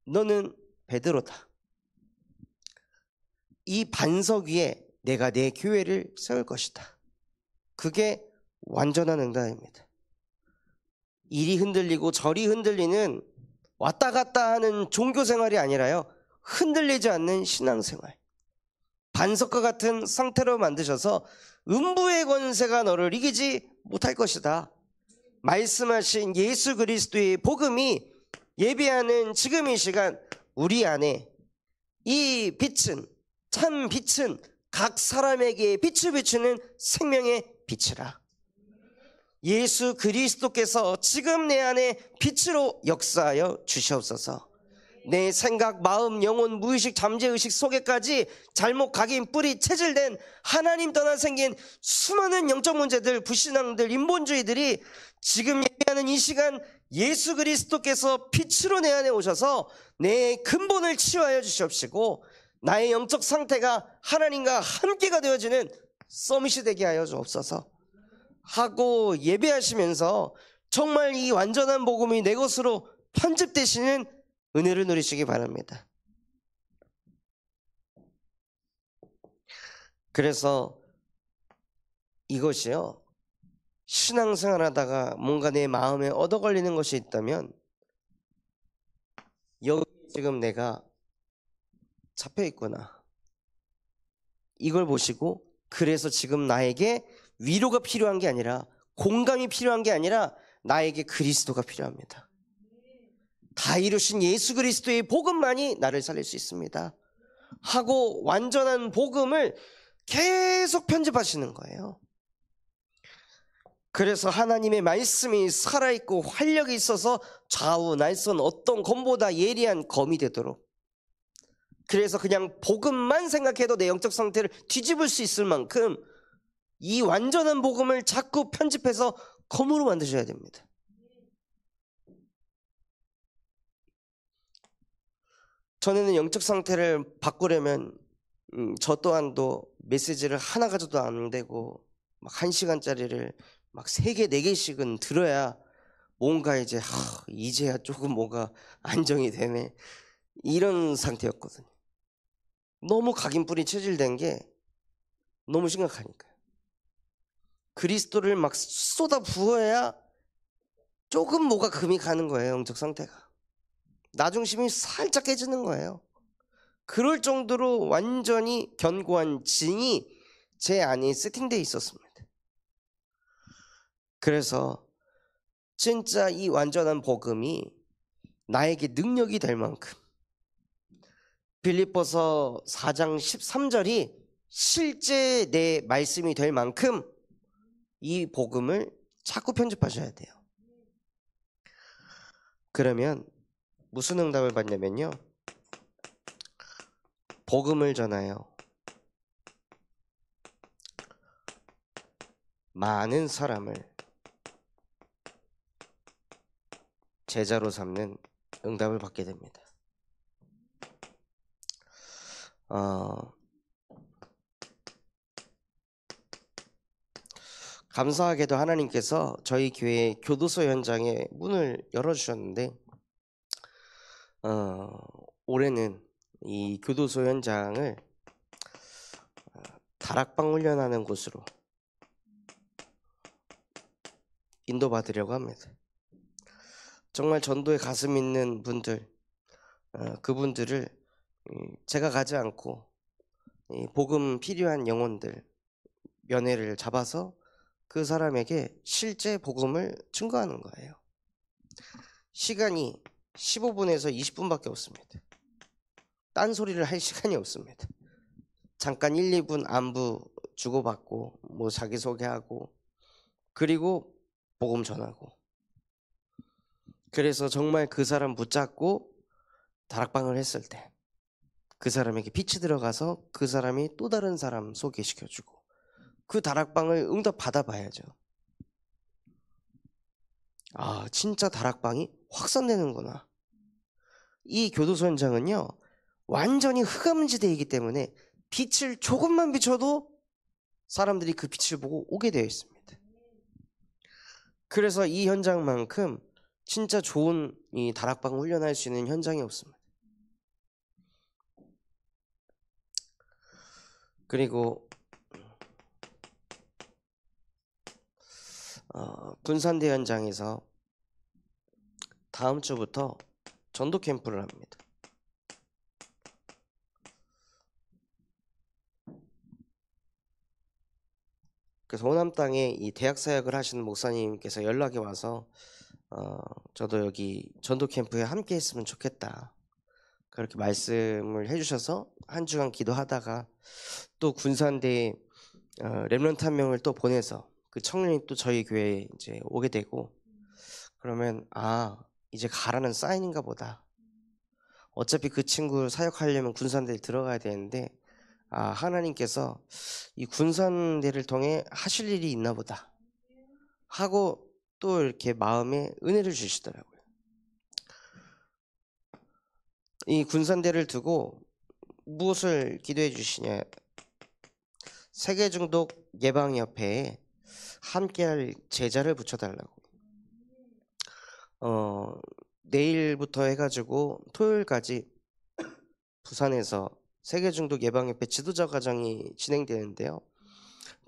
너는 베드로다. 이 반석 위에 내가 내 교회를 세울 것이다. 그게 완전한 응답입니다. 이리 흔들리고 저리 흔들리는 왔다 갔다 하는 종교 생활이 아니라요, 흔들리지 않는 신앙생활, 반석과 같은 상태로 만드셔서 음부의 권세가 너를 이기지 못할 것이다 말씀하신 예수 그리스도의 복음이 예배하는 지금 이 시간 우리 안에 이 빛은, 참 빛은 각 사람에게 빛을 비추는 생명의 빛이라. 예수 그리스도께서 지금 내 안에 빛으로 역사하여 주시옵소서. 내 생각, 마음, 영혼, 무의식, 잠재의식 속에까지 잘못 각인, 뿌리, 체질된 하나님 떠나 생긴 수많은 영적 문제들, 불신앙들, 인본주의들이 지금 예배하는 이 시간 예수 그리스도께서 빛으로 내 안에 오셔서 내 근본을 치유하여 주시옵시고 나의 영적 상태가 하나님과 함께가 되어지는 서밋이 되게 하여 주옵소서 하고 예배하시면서 정말 이 완전한 복음이 내 것으로 편집되시는 은혜를 누리시기 바랍니다. 그래서 이것이요, 신앙생활 하다가 뭔가 내 마음에 얻어 걸리는 것이 있다면 여기 지금 내가 잡혀 있구나, 이걸 보시고 그래서 지금 나에게 위로가 필요한 게 아니라, 공감이 필요한 게 아니라 나에게 그리스도가 필요합니다. 다 이루신 예수 그리스도의 복음만이 나를 살릴 수 있습니다 하고 완전한 복음을 계속 편집하시는 거예요. 그래서 하나님의 말씀이 살아있고 활력이 있어서 좌우 날선 어떤 검보다 예리한 검이 되도록 그래서 그냥 복음만 생각해도 내 영적 상태를 뒤집을 수 있을 만큼 이 완전한 복음을 자꾸 편집해서 검으로 만드셔야 됩니다. 전에는 영적 상태를 바꾸려면 저 또한도 메시지를 하나 가져도 안 되고 막 1시간짜리를 막 3개, 4개씩은 들어야 뭔가 이제야 조금 뭐가 안정이 되네, 이런 상태였거든요. 너무 각인뿌리 체질된 게 너무 심각하니까요. 그리스도를 막 쏟아 부어야 조금 뭐가 금이 가는 거예요. 영적 상태가 나중심이 살짝 깨지는 거예요. 그럴 정도로 완전히 견고한 진이 제 안에 세팅되어 있었습니다. 그래서 진짜 이 완전한 복음이 나에게 능력이 될 만큼 빌립보서 4장 13절이 실제 내 말씀이 될 만큼 이 복음을 자꾸 편집하셔야 돼요. 그러면 무슨 응답을 받냐면요, 복음을 전하여 많은 사람을 제자로 삼는 응답을 받게 됩니다. 감사하게도 하나님께서 저희 교회 교도소 현장에 문을 열어주셨는데 올해는 이 교도소 현장을 다락방 훈련하는 곳으로 인도받으려고 합니다. 정말 전도에 가슴 있는 분들, 그분들을 제가 가지 않고 복음 필요한 영혼들 면회를 잡아서 그 사람에게 실제 복음을 증거하는 거예요. 시간이 15분에서 20분밖에 없습니다. 딴소리를 할 시간이 없습니다. 잠깐 1, 2분 안부 주고받고 뭐 자기소개하고 그리고 복음 전하고, 그래서 정말 그 사람 붙잡고 다락방을 했을 때 그 사람에게 빛이 들어가서 그 사람이 또 다른 사람 소개시켜주고 그 다락방을 응답 받아봐야죠. 아, 진짜 다락방이 확산되는구나. 이 교도소 현장은요 완전히 흑암지대이기 때문에 빛을 조금만 비춰도 사람들이 그 빛을 보고 오게 되어 있습니다. 그래서 이 현장만큼 진짜 좋은 이 다락방 훈련할 수 있는 현장이 없습니다. 그리고 군산대 현장에서 다음 주부터 전도 캠프를 합니다. 그래서 호남 땅에 이 대학 사역을 하시는 목사님께서 연락이 와서 저도 여기 전도 캠프에 함께 했으면 좋겠다, 그렇게 말씀을 해주셔서 한 주간 기도하다가 또 군산대에 렘넌트 한 명을 또 보내서 그 청년이 또 저희 교회에 이제 오게 되고, 그러면 이제 가라는 사인인가 보다. 어차피 그 친구 사역하려면 군산대에 들어가야 되는데 하나님께서 이 군산대를 통해 하실 일이 있나 보다 하고 또 이렇게 마음에 은혜를 주시더라고요. 이 군산대를 두고 무엇을 기도해 주시냐, 세계중독 예방협회에 함께할 제자를 붙여달라고. 내일부터 해가지고 토요일까지 부산에서 세계중독 예방협회 지도자 과정이 진행되는데요.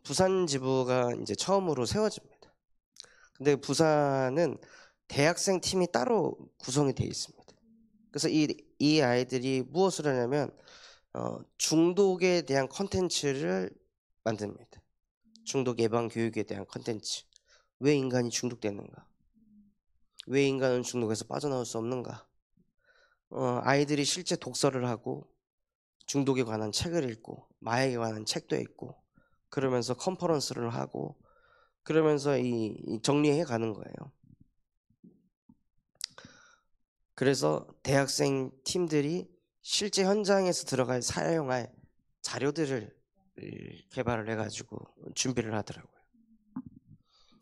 부산 지부가 이제 처음으로 세워집니다. 근데 부산은 대학생 팀이 따로 구성이 되어 있습니다. 그래서 이 아이들이 무엇을 하냐면 중독에 대한 컨텐츠를 만듭니다. 중독 예방 교육에 대한 컨텐츠. 왜 인간이 중독되는가? 왜 인간은 중독에서 빠져나올 수 없는가? 아이들이 실제 독서를 하고 중독에 관한 책을 읽고 마약에 관한 책도 읽고 그러면서 컨퍼런스를 하고 그러면서 이 정리해 가는 거예요. 그래서 대학생 팀들이 실제 현장에서 사용할 자료들을 개발을 해가지고 준비를 하더라고요.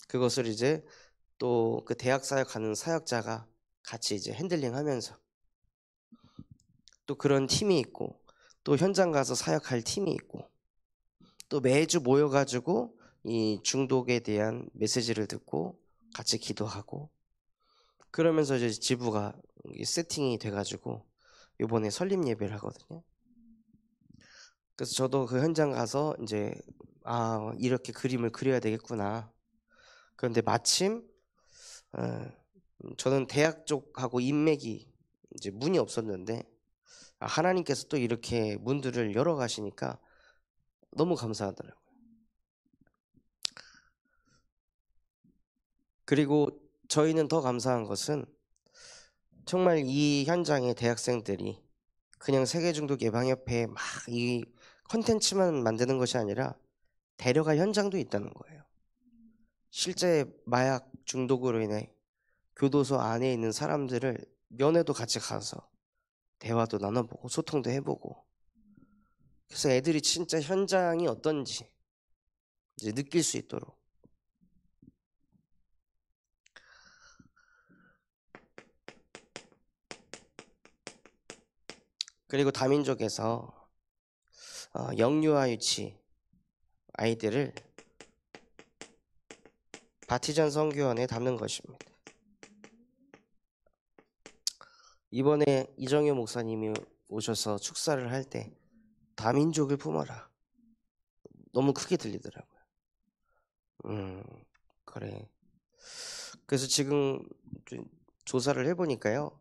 그것을 이제 또 그 대학 사역하는 사역자가 같이 이제 핸들링하면서, 또 그런 팀이 있고, 또 현장 가서 사역할 팀이 있고, 또 매주 모여가지고 이 중독에 대한 메시지를 듣고 같이 기도하고, 그러면서 이제 지부가 세팅이 돼가지고 이번에 설립 예배를 하거든요. 그래서 저도 그 현장 가서 이제 이렇게 그림을 그려야 되겠구나. 그런데 마침 저는 대학 쪽하고 인맥이 이제 문이 없었는데, 하나님께서 또 이렇게 문들을 열어 가시니까 너무 감사하더라고요. 그리고 저희는 더 감사한 것은, 정말 이 현장의 대학생들이 그냥 세계중독예방협회에 막 이 컨텐츠만 만드는 것이 아니라 데려갈 현장도 있다는 거예요. 실제 마약 중독으로 인해 교도소 안에 있는 사람들을 면회도 같이 가서 대화도 나눠보고 소통도 해보고, 그래서 애들이 진짜 현장이 어떤지 이제 느낄 수 있도록. 그리고 다민족에서 영유아 유치 아이들을 바티전 선교원에 담는 것입니다. 이번에 이정효 목사님이 오셔서 축사를 할 때 다민족을 품어라, 너무 크게 들리더라고요. 그래. 그래서 지금 조사를 해보니까요,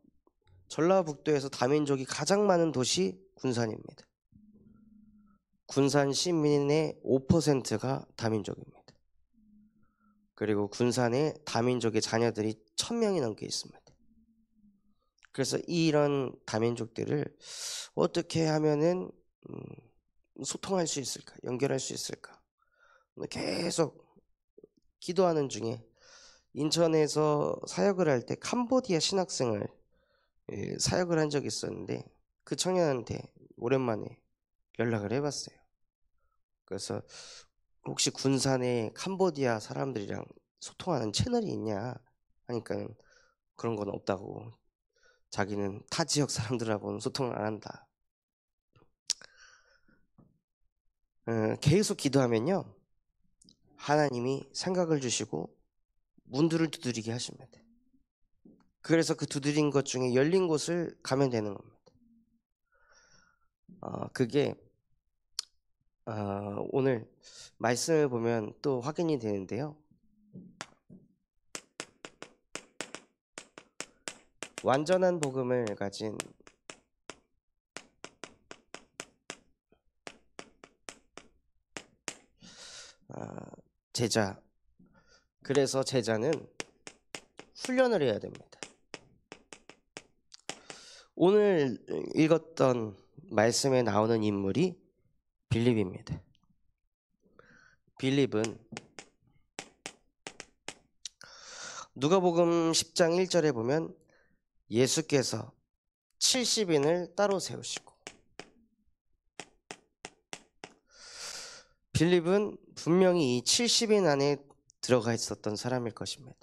전라북도에서 다민족이 가장 많은 도시 군산입니다. 군산 시민의 5%가 다민족입니다. 그리고 군산에 다민족의 자녀들이 1000명이 넘게 있습니다. 그래서 이런 다민족들을 어떻게 하면은 소통할 수 있을까, 연결할 수 있을까, 계속 기도하는 중에 인천에서 사역을 할 때 캄보디아 신학생을 사역을 한 적이 있었는데, 그 청년한테 오랜만에 연락을 해봤어요. 그래서 혹시 군산에 캄보디아 사람들이랑 소통하는 채널이 있냐 하니까 그런 건 없다고, 자기는 타 지역 사람들하고는 소통을 안 한다. 계속 기도하면요, 하나님이 생각을 주시고 문들을 두드리게 하십니다. 그래서 그 두드린 것 중에 열린 곳을 가면 되는 겁니다. 그게 오늘 말씀을 보면 또 확인이 되는데요. 완전한 복음을 가진 제자. 그래서 제자는 훈련을 해야 됩니다. 오늘 읽었던 말씀에 나오는 인물이 빌립입니다. 빌립은 누가복음 10장 1절에 보면 예수께서 70인을 따로 세우시고, 빌립은 분명히 이 70인 안에 들어가 있었던 사람일 것입니다.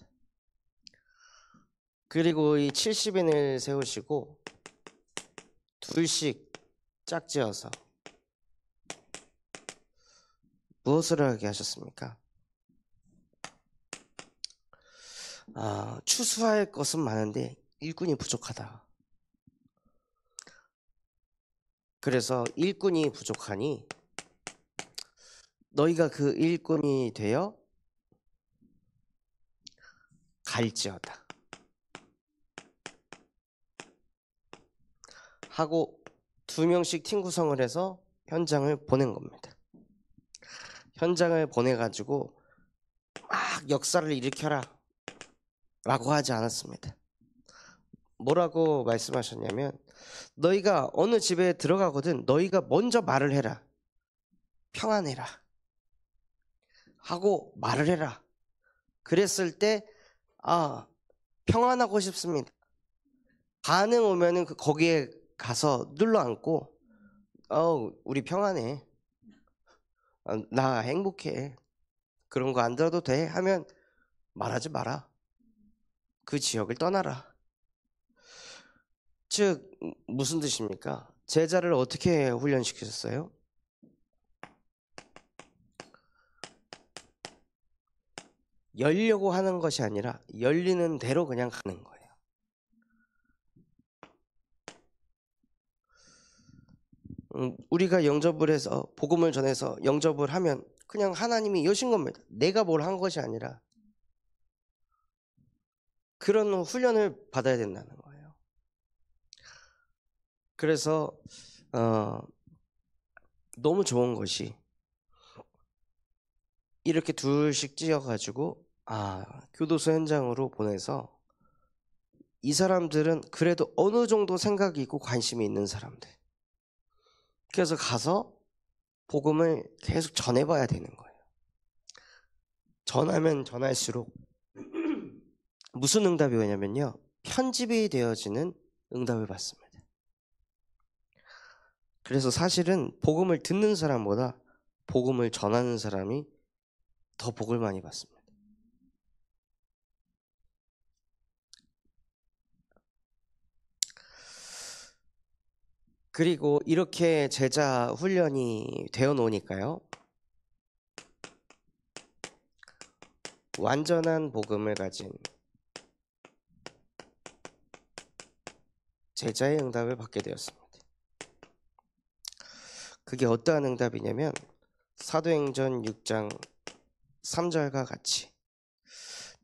그리고 이 70인을 세우시고 둘씩 짝지어서 무엇을 하게 하셨습니까? 추수할 것은 많은데 일꾼이 부족하다. 그래서 일꾼이 부족하니 너희가 그 일꾼이 되어 갈지어다 하고 2명씩 팀 구성을 해서 현장을 보낸 겁니다. 현장을 보내가지고 막 역사를 일으켜라 라고 하지 않았습니다. 뭐라고 말씀하셨냐면, 너희가 어느 집에 들어가거든 너희가 먼저 말을 해라. 평안해라 하고 말을 해라. 그랬을 때 평안하고 싶습니다. 반응 오면은 거기에 가서 눌러 앉고 우리 평안해. 나 행복해. 그런 거 안 들어도 돼 하면 말하지 마라. 그 지역을 떠나라. 즉 무슨 뜻입니까? 제자를 어떻게 훈련시키셨어요? 열려고 하는 것이 아니라 열리는 대로 그냥 가는 거예요. 우리가 영접을 해서 복음을 전해서 영접을 하면 그냥 하나님이 여신 겁니다. 내가 뭘 한 것이 아니라 그런 훈련을 받아야 된다는 거예요. 그래서 너무 좋은 것이 이렇게 둘씩 찢어가지고 교도소 현장으로 보내서 이 사람들은 그래도 어느 정도 생각이 있고 관심이 있는 사람들. 그래서 가서 복음을 계속 전해봐야 되는 거예요. 전하면 전할수록 무슨 응답이 오냐면요, 편집이 되어지는 응답을 받습니다. 그래서 사실은 복음을 듣는 사람보다 복음을 전하는 사람이 더 복을 많이 받습니다. 그리고 이렇게 제자 훈련이 되어 놓으니까요, 완전한 복음을 가진 제자의 응답을 받게 되었습니다. 그게 어떠한 응답이냐면 사도행전 6장 3절과 같이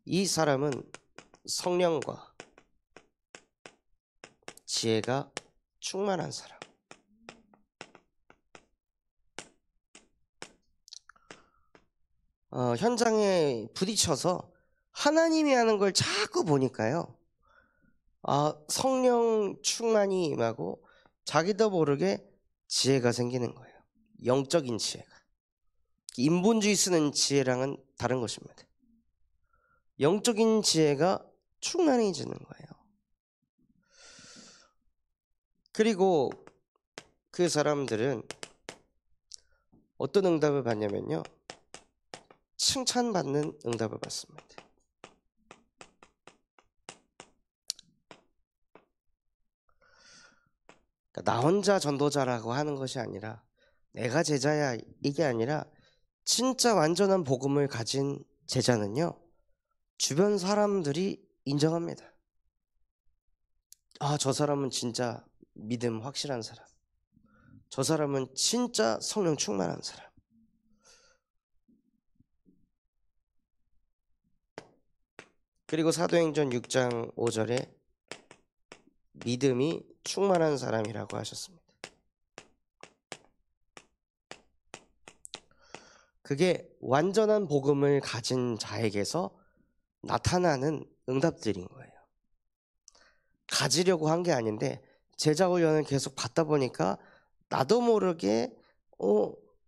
이 사람은 성령과 지혜가 충만한 사람. 현장에 부딪혀서 하나님이 하는 걸 자꾸 보니까요, 성령 충만이 임하고 자기도 모르게 지혜가 생기는 거예요. 영적인 지혜가. 인본주의 쓰는 지혜랑은 다른 것입니다. 영적인 지혜가 충만해지는 거예요. 그리고 그 사람들은 어떤 응답을 받냐면요, 칭찬받는 응답을 받습니다. 나 혼자 전도자라고 하는 것이 아니라 내가 제자야 이게 아니라 진짜 완전한 복음을 가진 제자는요, 주변 사람들이 인정합니다. 저 사람은 진짜 믿음 확실한 사람. 저 사람은 진짜 성령 충만한 사람. 그리고 사도행전 6장 5절에 믿음이 충만한 사람이라고 하셨습니다. 그게 완전한 복음을 가진 자에게서 나타나는 응답들인 거예요. 가지려고 한 게 아닌데 제자 훈련을 계속 받다 보니까 나도 모르게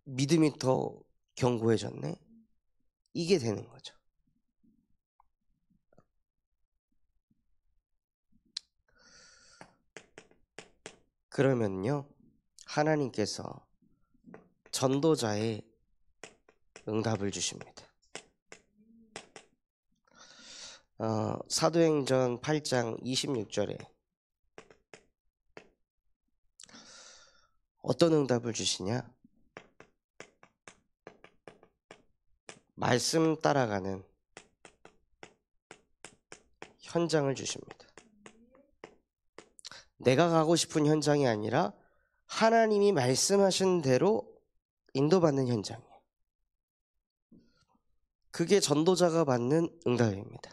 믿음이 더 견고해졌네. 이게 되는 거죠. 그러면요, 하나님께서 전도자의 응답을 주십니다. 사도행전 8장 26절에 어떤 응답을 주시냐? 말씀 따라가는 현장을 주십니다. 내가 가고 싶은 현장이 아니라 하나님이 말씀하신 대로 인도받는 현장이에요. 그게 전도자가 받는 응답입니다.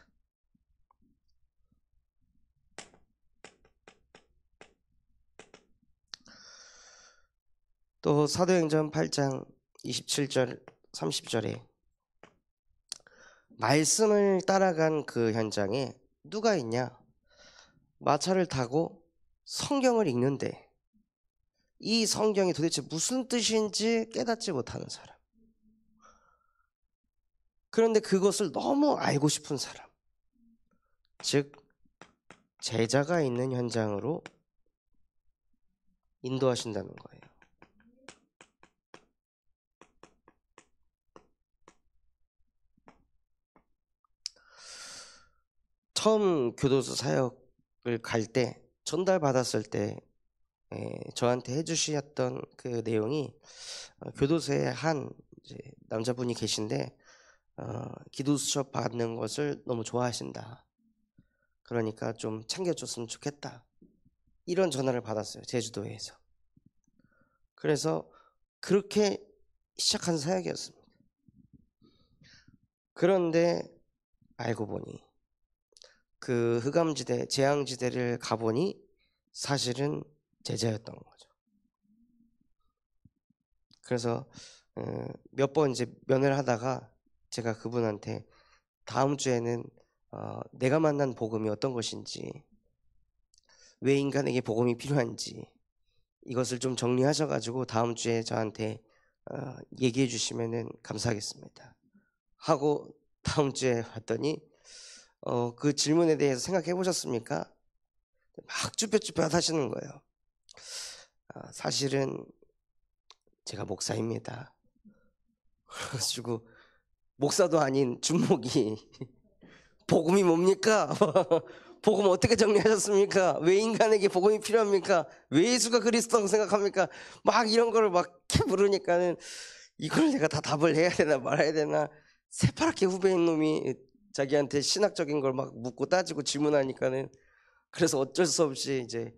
또 사도행전 8장 27절 30절에 말씀을 따라간 그 현장에 누가 있냐? 마차를 타고 성경을 읽는데 이 성경이 도대체 무슨 뜻인지 깨닫지 못하는 사람. 그런데 그것을 너무 알고 싶은 사람. 즉 제자가 있는 현장으로 인도하신다는 거예요. 처음 교도소 사역을 갈 때, 전달 받았을 때 저한테 해주셨던 그 내용이, 교도소에 한 이제 남자분이 계신데 기도 수첩 받는 것을 너무 좋아하신다. 그러니까 좀 챙겨줬으면 좋겠다. 이런 전화를 받았어요. 제주도에서. 그래서 그렇게 시작한 사역이었습니다. 그런데 알고 보니 그 흑암지대, 재앙지대를 가보니 사실은 제자였던 거죠. 그래서 몇 번 이제 면회를 하다가 제가 그분한테 다음 주에는 내가 만난 복음이 어떤 것인지, 왜 인간에게 복음이 필요한지 이것을 좀 정리하셔가지고 다음 주에 저한테 얘기해 주시면은 감사하겠습니다 하고, 다음 주에 봤더니 그 질문에 대해서 생각해 보셨습니까? 막 쭈뼛쭈뼛 하시는 거예요. 사실은 제가 목사입니다. 그래가지고 목사도 아닌 준목이 복음이 뭡니까? 복음 어떻게 정리하셨습니까? 왜 인간에게 복음이 필요합니까? 왜 예수가 그리스도라고 생각합니까? 막 이런 거를 막 이렇게 물으니까는 이걸 내가 다 답을 해야 되나 말아야 되나, 새파랗게 후배인 놈이 자기한테 신학적인 걸 막 묻고 따지고 질문하니까는, 그래서 어쩔 수 없이 이제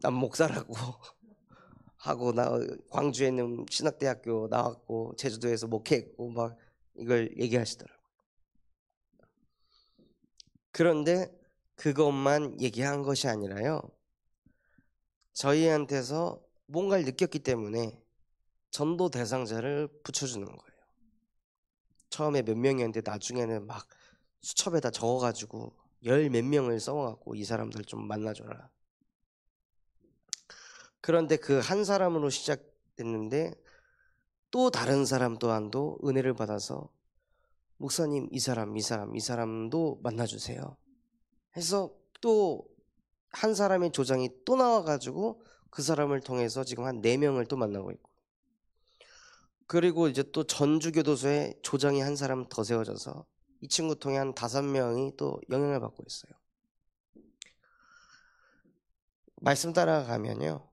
난 목사라고 하고, 나 광주에 있는 신학대학교 나왔고 제주도에서 목회했고 막 이걸 얘기하시더라고요. 그런데 그것만 얘기한 것이 아니라요, 저희한테서 뭔가를 느꼈기 때문에 전도 대상자를 붙여주는 거예요. 처음에 몇 명이었는데 나중에는 막 수첩에다 적어가지고 열 몇 명을 써갖고 이 사람들 좀 만나줘라. 그런데 그 한 사람으로 시작됐는데 또 다른 사람 또한도 은혜를 받아서, 목사님 이 사람도 만나주세요 해서 또 한 사람의 조장이 또 나와가지고 그 사람을 통해서 지금 한 4명을 또 만나고 있고, 그리고 이제 또 전주교도소에 조장이 한 사람 더 세워져서 이 친구 통해 한 5명이 또 영향을 받고 있어요. 말씀 따라가면요,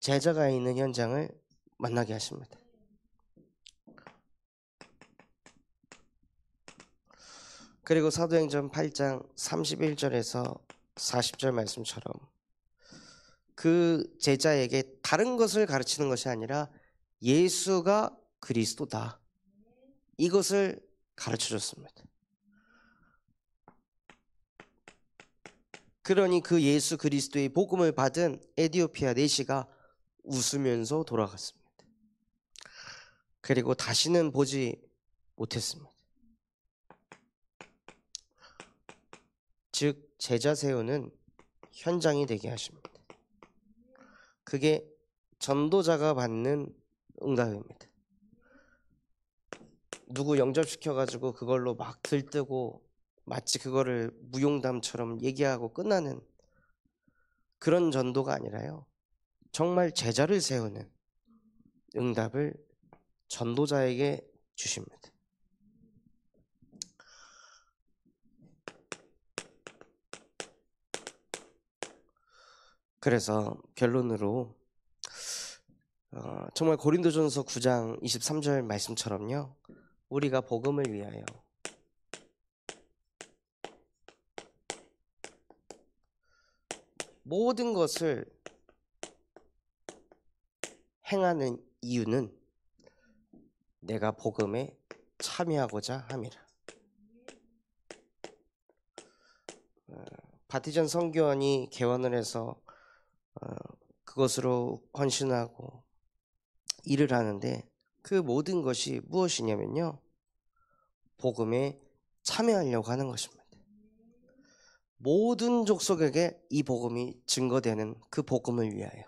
제자가 있는 현장을 만나게 하십니다. 그리고 사도행전 8장 31절에서 40절 말씀처럼 그 제자에게 다른 것을 가르치는 것이 아니라 예수가 그리스도다, 이것을 가르쳐 줬습니다. 그러니 그 예수 그리스도의 복음을 받은 에디오피아 내시가 웃으면서 돌아갔습니다. 그리고 다시는 보지 못했습니다. 즉 제자 세우는 현장이 되게 하십니다. 그게 전도자가 받는 응답입니다. 누구 영접시켜가지고 그걸로 막 들뜨고 마치 그거를 무용담처럼 얘기하고 끝나는 그런 전도가 아니라요, 정말 제자를 세우는 응답을 전도자에게 주십니다. 그래서 결론으로 정말 고린도전서 9장 23절 말씀처럼요, 우리가 복음을 위하여 모든 것을 행하는 이유는 내가 복음에 참여하고자 함이라. 바티전 선교원이 개원을 해서 그것으로 헌신하고 일을 하는데, 그 모든 것이 무엇이냐면요, 복음에 참여하려고 하는 것입니다. 모든 족속에게 이 복음이 증거되는 그 복음을 위하여,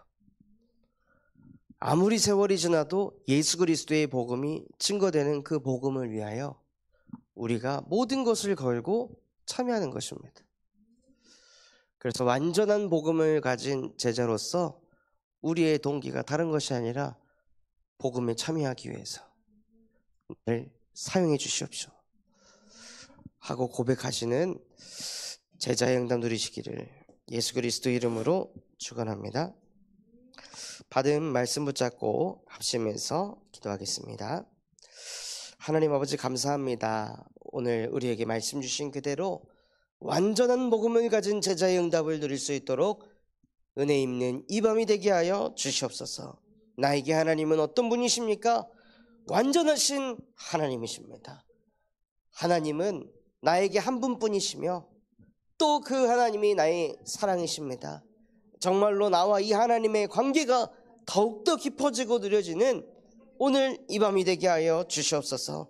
아무리 세월이 지나도 예수 그리스도의 복음이 증거되는 그 복음을 위하여 우리가 모든 것을 걸고 참여하는 것입니다. 그래서 완전한 복음을 가진 제자로서 우리의 동기가 다른 것이 아니라 복음에 참여하기 위해서 늘 사용해 주시옵소서 하고 고백하시는 제자의 응답 누리시기를 예수 그리스도 이름으로 축원합니다. 받은 말씀 붙잡고 합심해서 기도하겠습니다. 하나님 아버지 감사합니다. 오늘 우리에게 말씀 주신 그대로 완전한 복음을 가진 제자의 응답을 누릴 수 있도록 은혜 있는 이 밤이 되게 하여 주시옵소서. 나에게 하나님은 어떤 분이십니까? 완전하신 하나님이십니다. 하나님은 나에게 한 분뿐이시며 또 그 하나님이 나의 사랑이십니다. 정말로 나와 이 하나님의 관계가 더욱더 깊어지고 느려지는 오늘 이 밤이 되게 하여 주시옵소서.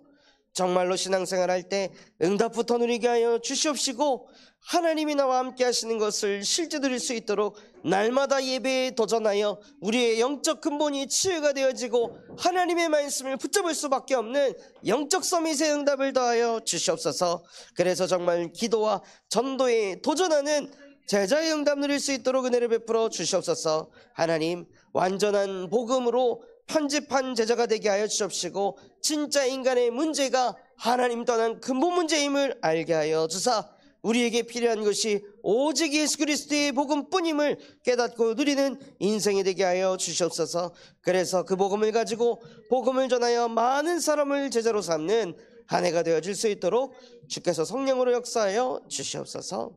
정말로 신앙생활 할 때 응답부터 누리게 하여 주시옵시고 하나님이 나와 함께 하시는 것을 실제 누릴 수 있도록 날마다 예배에 도전하여 우리의 영적 근본이 치유가 되어지고 하나님의 말씀을 붙잡을 수밖에 없는 영적 서밋의 응답을 더하여 주시옵소서. 그래서 정말 기도와 전도에 도전하는 제자의 응답 누릴 수 있도록 은혜를 베풀어 주시옵소서. 하나님 완전한 복음으로 편집한 제자가 되게 하여 주시옵시고 진짜 인간의 문제가 하나님 떠난 근본 문제임을 알게 하여 주사 우리에게 필요한 것이 오직 예수 그리스도의 복음뿐임을 깨닫고 누리는 인생이 되게 하여 주시옵소서. 그래서 그 복음을 가지고 복음을 전하여 많은 사람을 제자로 삼는 한 해가 되어질 수 있도록 주께서 성령으로 역사하여 주시옵소서.